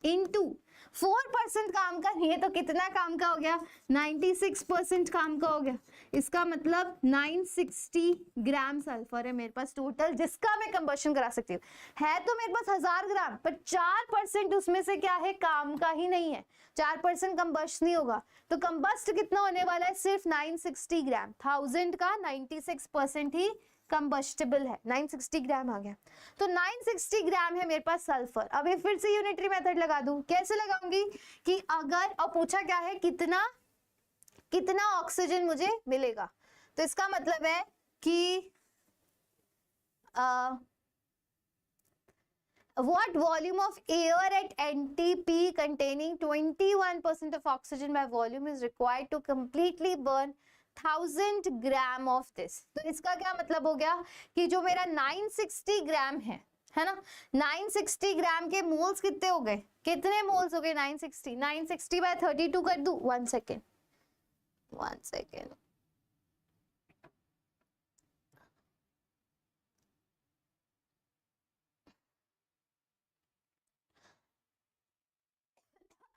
इंटू 4% काम का नहीं है, तो कितना काम का हो गया, 96% काम का हो गया। इसका मतलब 960 ग्राम सल्फर है मेरे पास टोटल, जिसका मैं कंबशन करा सकती हूँ। है तो मेरे पास 1000 ग्राम, पर 4% उसमें से क्या है, काम का ही नहीं है, 4% कंबस्ट नहीं होगा, तो कंबस्ट कितना होने वाला है, सिर्फ 960 ग्राम। 1000 का 96% ही कंबस्टिबल है, 960 ग्राम आ गया, तो 960 ग्राम है मेरे पास सल्फर। अब ये फिर से यूनिटरी मेथड लगा दूं, कैसे लगाऊंगी कि अगर, और पूछा क्या है, कितना ऑक्सीजन मुझे मिलेगा, तो इसका मतलब है कि what volume of air at NTP containing 21% of oxygen by volume is required to completely burn 1000 gram of this. तो इसका क्या मतलब हो गया कि जो मेरा 960 ग्राम है ना, 960 ग्राम के मोल्स कितने हो गए, कितने मोल्स हो गए, 960 बाय 32 कर दूं, 1 सेकेंड।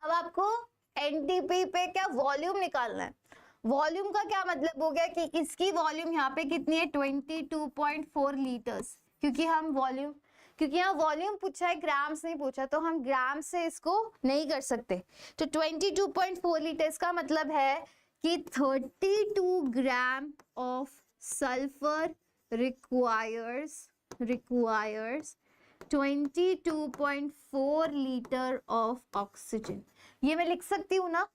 अब आपको एनटीपी पे क्या वॉल्यूम निकालना है। वॉल्यूम का क्या मतलब हो गया कि इसकी वॉल्यूम यहाँ पे कितनी है, 22.4 लीटर्स, क्योंकि यहाँ वॉल्यूम पूछा है, ग्राम्स नहीं पूछा, तो हम ग्राम से इसको नहीं कर सकते। तो 22.4 लीटर्स का मतलब है कि 32 ग्राम of sulphur requires 22.4 litre of oxygen. ये मैं लिख सकती हूँ ना,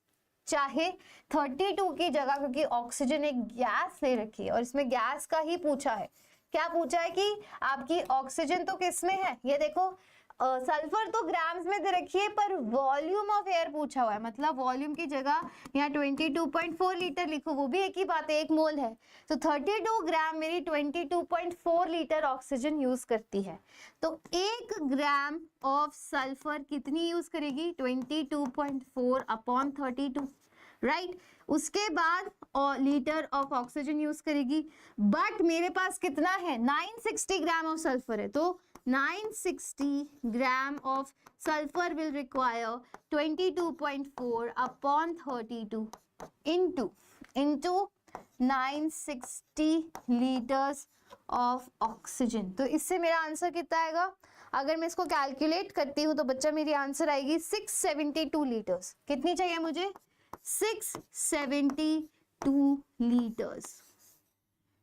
चाहे 32 की जगह, क्योंकि ऑक्सीजन एक गैस ले रखी है और इसमें गैस का ही पूछा है। क्या पूछा है कि आपकी ऑक्सीजन तो किस में है, ये देखो सल्फर तो ग्राम्स में दे रखी है, पर वॉल्यूम ऑफ एयर पूछा हुआ है, मतलब वॉल्यूम की जगह यहाँ 22.4 लीटर लिखो, वो भी एक ही बात है, 1 मोल है। तो 32 ग्राम मेरी 22.4 लीटर ऑक्सीजन यूज करती है। तो 1 ग्राम ऑफ सल्फर कितनी यूज करेगी, 22.4 अपॉन 32, राइट। उसके बाद और लीटर ऑफ ऑक्सीजन यूज करेगी, बट मेरे पास कितना है, 960 ग्राम ऑफ सल्फर है, तो 960 gram of sulphur will require 22.4 upon 32 into 960 litres of oxygen. तो इससे मेरा आंसर कितना आएगा, अगर मैं इसको कैलकुलेट करती हूँ तो बच्चा मेरी आंसर आएगी 672 लीटर्स। कितनी चाहिए मुझे, 672 लीटर्स।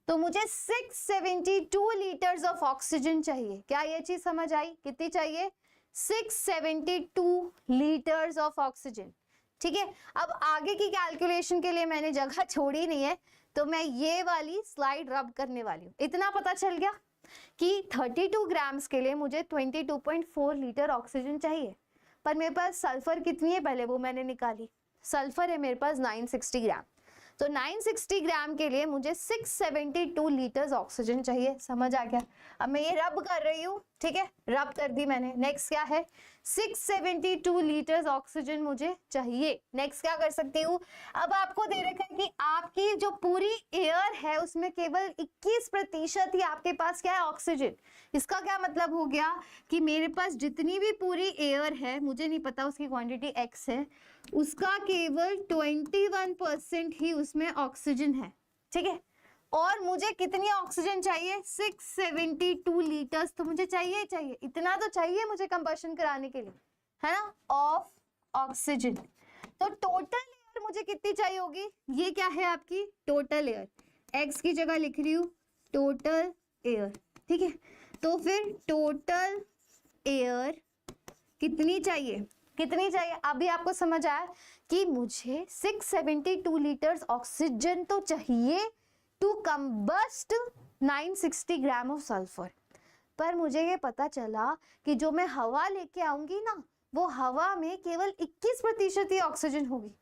तो मुझे 672 लीटर्स ऑफ ऑक्सीजन चाहिए। क्या ये चीज समझ आई, कितनी चाहिए, 672 लीटर्स ऑफ ऑक्सीजन। ठीक है, अब आगे की कैलकुलेशन के लिए मैंने जगह छोड़ी नहीं है, तो मैं ये वाली स्लाइड रब करने वाली हूँ। इतना पता चल गया कि 32 ग्राम्स के लिए मुझे 22.4 लीटर ऑक्सीजन चाहिए, पर मेरे पास सल्फर कितनी है पहले वो मैंने निकाली। सल्फर है मेरे पास 960 ग्राम, तो 960 ग्राम के लिए मुझे 672 लीटर्स ऑक्सीजन चाहिए। समझ आ गया, अब मैं ये रब कर रही हूँ, ठीक है, रब कर दी मैंने। नेक्स्ट क्या है, 672 लीटर्स ऑक्सीजन मुझे चाहिए। नेक्स्ट क्या कर सकती हूँ, अब आपको दे रखा है कि आपकी जो पूरी एयर है उसमें केवल 21% ही आपके पास क्या है, ऑक्सीजन। इसका क्या मतलब हो गया कि मेरे पास जितनी भी पूरी एयर है, मुझे नहीं पता उसकी क्वांटिटी x है, उसका केवल 21% ही उसमें ऑक्सीजन है। ठीक है, और मुझे कितनी ऑक्सीजन चाहिए, 672 लीटर्स तो मुझे चाहिए, इतना तो चाहिए मुझे कंबशन कराने के लिए, है ना, ऑफ ऑक्सीजन। तो टोटल एयर मुझे कितनी चाहिए होगी, ये क्या है आपकी टोटल एयर, x की जगह लिख रही हूँ टोटल एयर। ठीक है, तो फिर टोटल एयर कितनी चाहिए, अभी आपको समझ आया कि मुझे 672 लीटर्स ऑक्सीजन तो चाहिए to combust 960 gram of sulphur. पर मुझे ये पता चला कि जो मैं हवा लेके आऊंगी ना, वो हवा में केवल 21% ही ऑक्सीजन होगी।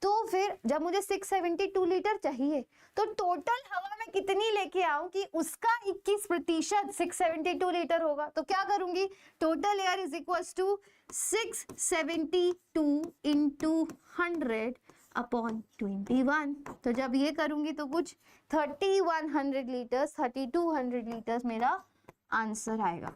तो फिर जब मुझे 672 लीटर चाहिए, तो टोटल हवा में कितनी लेके आऊं कि उसका 21% 672 लीटर होगा। तो क्या करूंगी, total air is equals to 672 into 100 upon 21। तो जब ये करूंगी तो कुछ 3100 लीटर्स 3200 लीटर्स मेरा आंसर आएगा।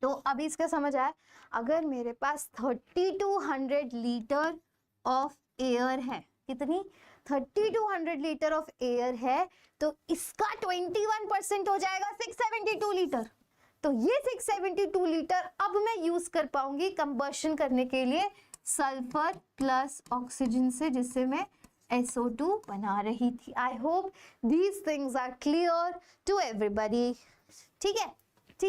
तो अभी इसका समझ आया, अगर मेरे पास 3200 लीटर ऑफ एयर है, कितनी 3200 लीटर ऑफ एयर है, तो इसका 21% हो जाएगा 672 लीटर। तो ये 672 लीटर अब मैं यूज कर पाऊंगी कंबशन करने के लिए सल्फर प्लस ऑक्सीजन से, जिससे मैं SO2 बना रही थी। I hope these things are clear to everybody. ठीक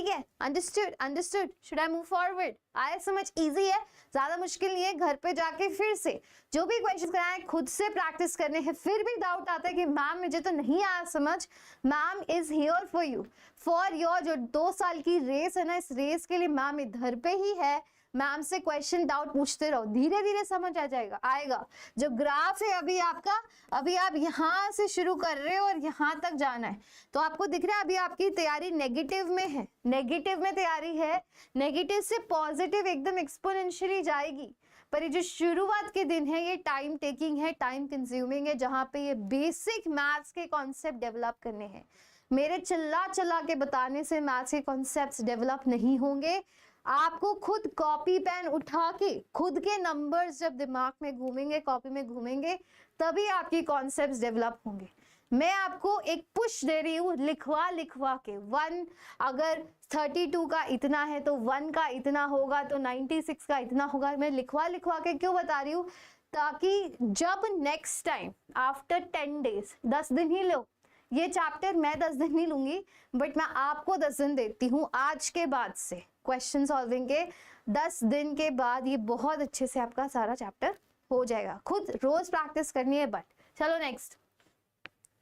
है, understood. Should I move forward, आया समझ, इजी है, ज्यादा मुश्किल नहीं है। घर पे जाके फिर से जो भी क्वेश्चन कराए खुद से प्रैक्टिस करने हैं। फिर भी डाउट आता है कि मैम मुझे तो नहीं आया समझ, ma'am is here for you, for your जो 2 साल की रेस है ना, इस रेस के लिए मैम इधर पे ही है। मैम से क्वेश्चन डाउट पूछते रहो, धीरे धीरे समझ आ जाएगा, आएगा। जो ग्राफ है अभी आपका, अभी आप यहाँ से शुरू कर रहे हो और यहाँ तक जाना है, तो आपको दिख रहा है अभी आपकी तैयारी नेगेटिव में है, नेगेटिव में तैयारी है, नेगेटिव से पॉजिटिव एकदम एक्सपोनेंशियली जाएगी। पर ये जो शुरुआत के दिन है ये टाइम टेकिंग है, टाइम कंज्यूमिंग है, जहाँ पे ये बेसिक मैथ्स के कॉन्सेप्ट डेवलप करने हैं। मेरे चिल्ला के बताने से मैथ्स के कॉन्सेप्ट्स डेवलप नहीं होंगे। आपको खुद कॉपी पेन उठा के खुद के नंबर्स जब दिमाग में घूमेंगे, कॉपी में घूमेंगे, तभी आपकी कॉन्सेप्ट्स डेवलप होंगे। मैं आपको एक पुश दे रही हूँ, लिखवा के 1 अगर 32 का इतना है तो 1 का इतना होगा, तो 96 का इतना होगा। मैं लिखवा के क्यों बता रही हूँ, ताकि जब नेक्स्ट टाइम आफ्टर 10 डेज, 10 दिन ही लो, ये चैप्टर मैं 10 दिन नहीं लूंगी, बट मैं आपको 10 दिन देती हूँ आज के बाद से। क्वेश्चन सॉल्विंग के 10 दिन के बाद ये बहुत अच्छे से आपका सारा चैप्टर हो जाएगा। खुद रोज प्रैक्टिस करनी है। बट चलो नेक्स्ट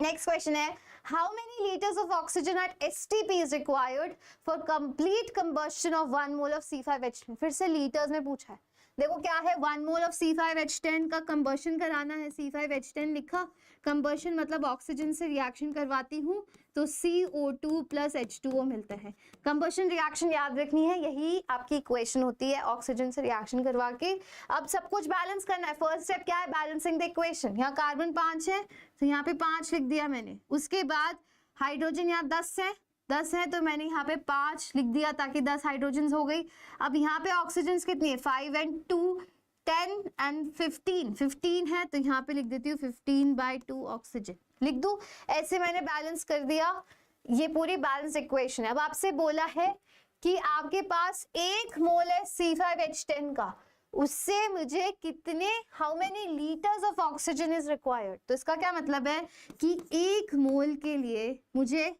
क्वेश्चन है, how many litres of oxygen at STP is required for complete combustion of 1 mole of C5H10। फिर से लीटर्स में पूछा है। देखो क्या है, 1 मोल ऑफ C5H10 का कंबशन कराना है। C5H10 लिखा, कंबशन मतलब ऑक्सीजन से रिएक्शन करवाती हूँ तो CO2 प्लस H2O मिलता है। कंबशन रिएक्शन याद रखनी है, यही आपकी इक्वेशन होती है ऑक्सीजन से रिएक्शन करवा के। अब सब कुछ बैलेंस करना है। फर्स्ट स्टेप क्या है, बैलेंसिंग द इक्वेशन। यहाँ कार्बन 5 है तो यहाँ पे 5 लिख दिया मैंने। उसके बाद हाइड्रोजन यहाँ 10 है तो मैंने यहाँ पे 5 लिख दिया ताकि 10 हाइड्रोजन हो गई। अब यहाँ पे ऑक्सीजन कितनी है, 5 and 2 10 and 15 है तो यहाँ पे लिख देती हूँ 15/2 ऑक्सीजन लिख दूं। ऐसे मैंने बैलेंस कर दिया। ये पूरी बैलेंस इक्वेशन है। अब आपसे बोला है कि आपके पास 1 मोल है C5H10 का, उससे मुझे कितने, how many litres of oxygen is required. तो इसका क्या मतलब है कि 1 मोल के लिए मुझे,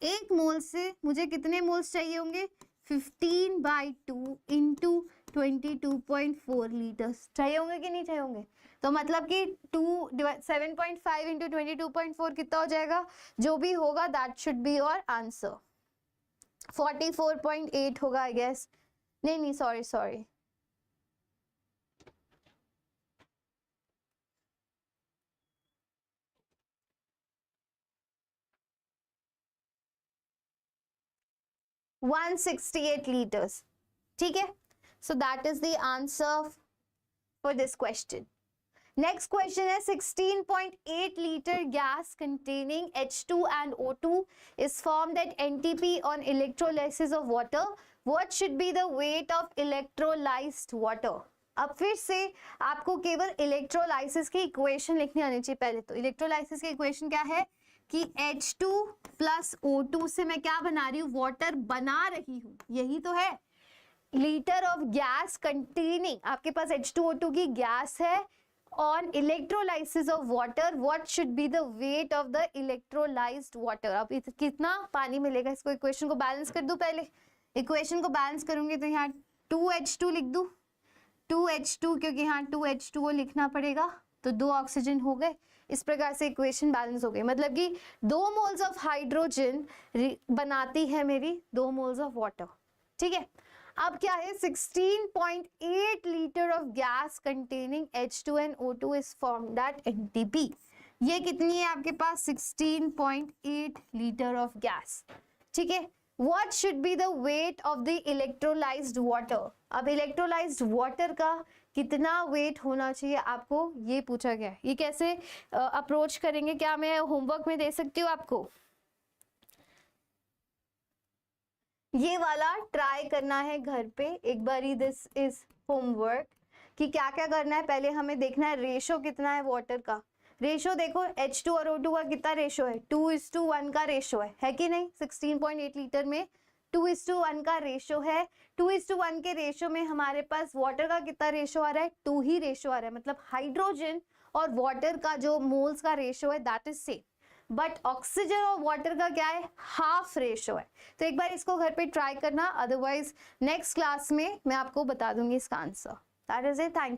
1 मोल से मुझे कितने मोल्स चाहिए होंगे, 15/2 इंटू 22.4 लीटर्स चाहिए होंगे कि नहीं चाहिए होंगे। तो मतलब कि 7.5 इंटू 22.4 कितना हो जाएगा, जो भी होगा that should be your answer. 44.8 होगा आई गेस। नहीं सॉरी 168 liters। ठीक है, so that is the answer for this question. Next question है, 16.8 liter gas containing H2 and O2 is formed at NTP on electrolysis of water. What should be the weight of electrolyzed water? अब फिर से आपको केवल electrolysis की equation लिखनी आनी चाहिए। पहले तो इलेक्ट्रोलाइसिस की इक्वेशन क्या है कि H2 प्लस O2 से मैं क्या बना रही हूँ, वाटर बना रही हूँ, यही तो है। लीटर ऑफ गैस कंटेनिंग, आपके पास H2O2 की गैस है, on electrolysis of water, what should be the weight of the electrolysed water. अब कितना पानी मिलेगा, इसको इक्वेशन को बैलेंस कर दूं। पहले इक्वेशन को बैलेंस करूंगी तो यहाँ 2H2 लिख दूं, 2H2 क्योंकि यहाँ 2H2O लिखना पड़ेगा तो 2 ऑक्सीजन हो गए। इस प्रकार से इक्वेशन बैलेंस हो गई। मतलब कि 2 मोल्स ऑफ हाइड्रोजन बनाती है मेरी 2 मोल्स ऑफ वाटर। ठीक है, अब क्या है, 16.8 litre of gas containing H2 and O2 is formed at NTP। ये कितनी है आपके पास, 16.8 लीटर ऑफ गैस। ठीक है, What should be the weight of the electrolyzed water? अब electrolyzed water का कितना वेट होना चाहिए आपको, ये पूछा गया है। ये कैसे अप्रोच करेंगे, क्या मैं होमवर्क में दे सकती हूँ आपको? ये वाला ट्राई करना है घर पे एक बारी। दिस इज होमवर्क कि क्या क्या करना है। पहले हमें देखना है रेशो कितना है वाटर का। रेशो देखो H2 और O2 का कितना रेशो है, 2:1 का रेशो है कि नहीं। 16.8 लीटर में 2:1 का रेशो है। 2:1 के रेशो में हमारे पास वाटर का कितना रेशो आ रहा है, 2 ही रेशो आ रहा है। मतलब हाइड्रोजन और वाटर का जो मोल्स का रेशो है that is same, but oxygen और वाटर का क्या है, हाफ रेशो है। तो एक बार इसको घर पे ट्राई करना, अदरवाइज नेक्स्ट क्लास में मैं आपको बता दूंगी इसका answer. That is it, thank you.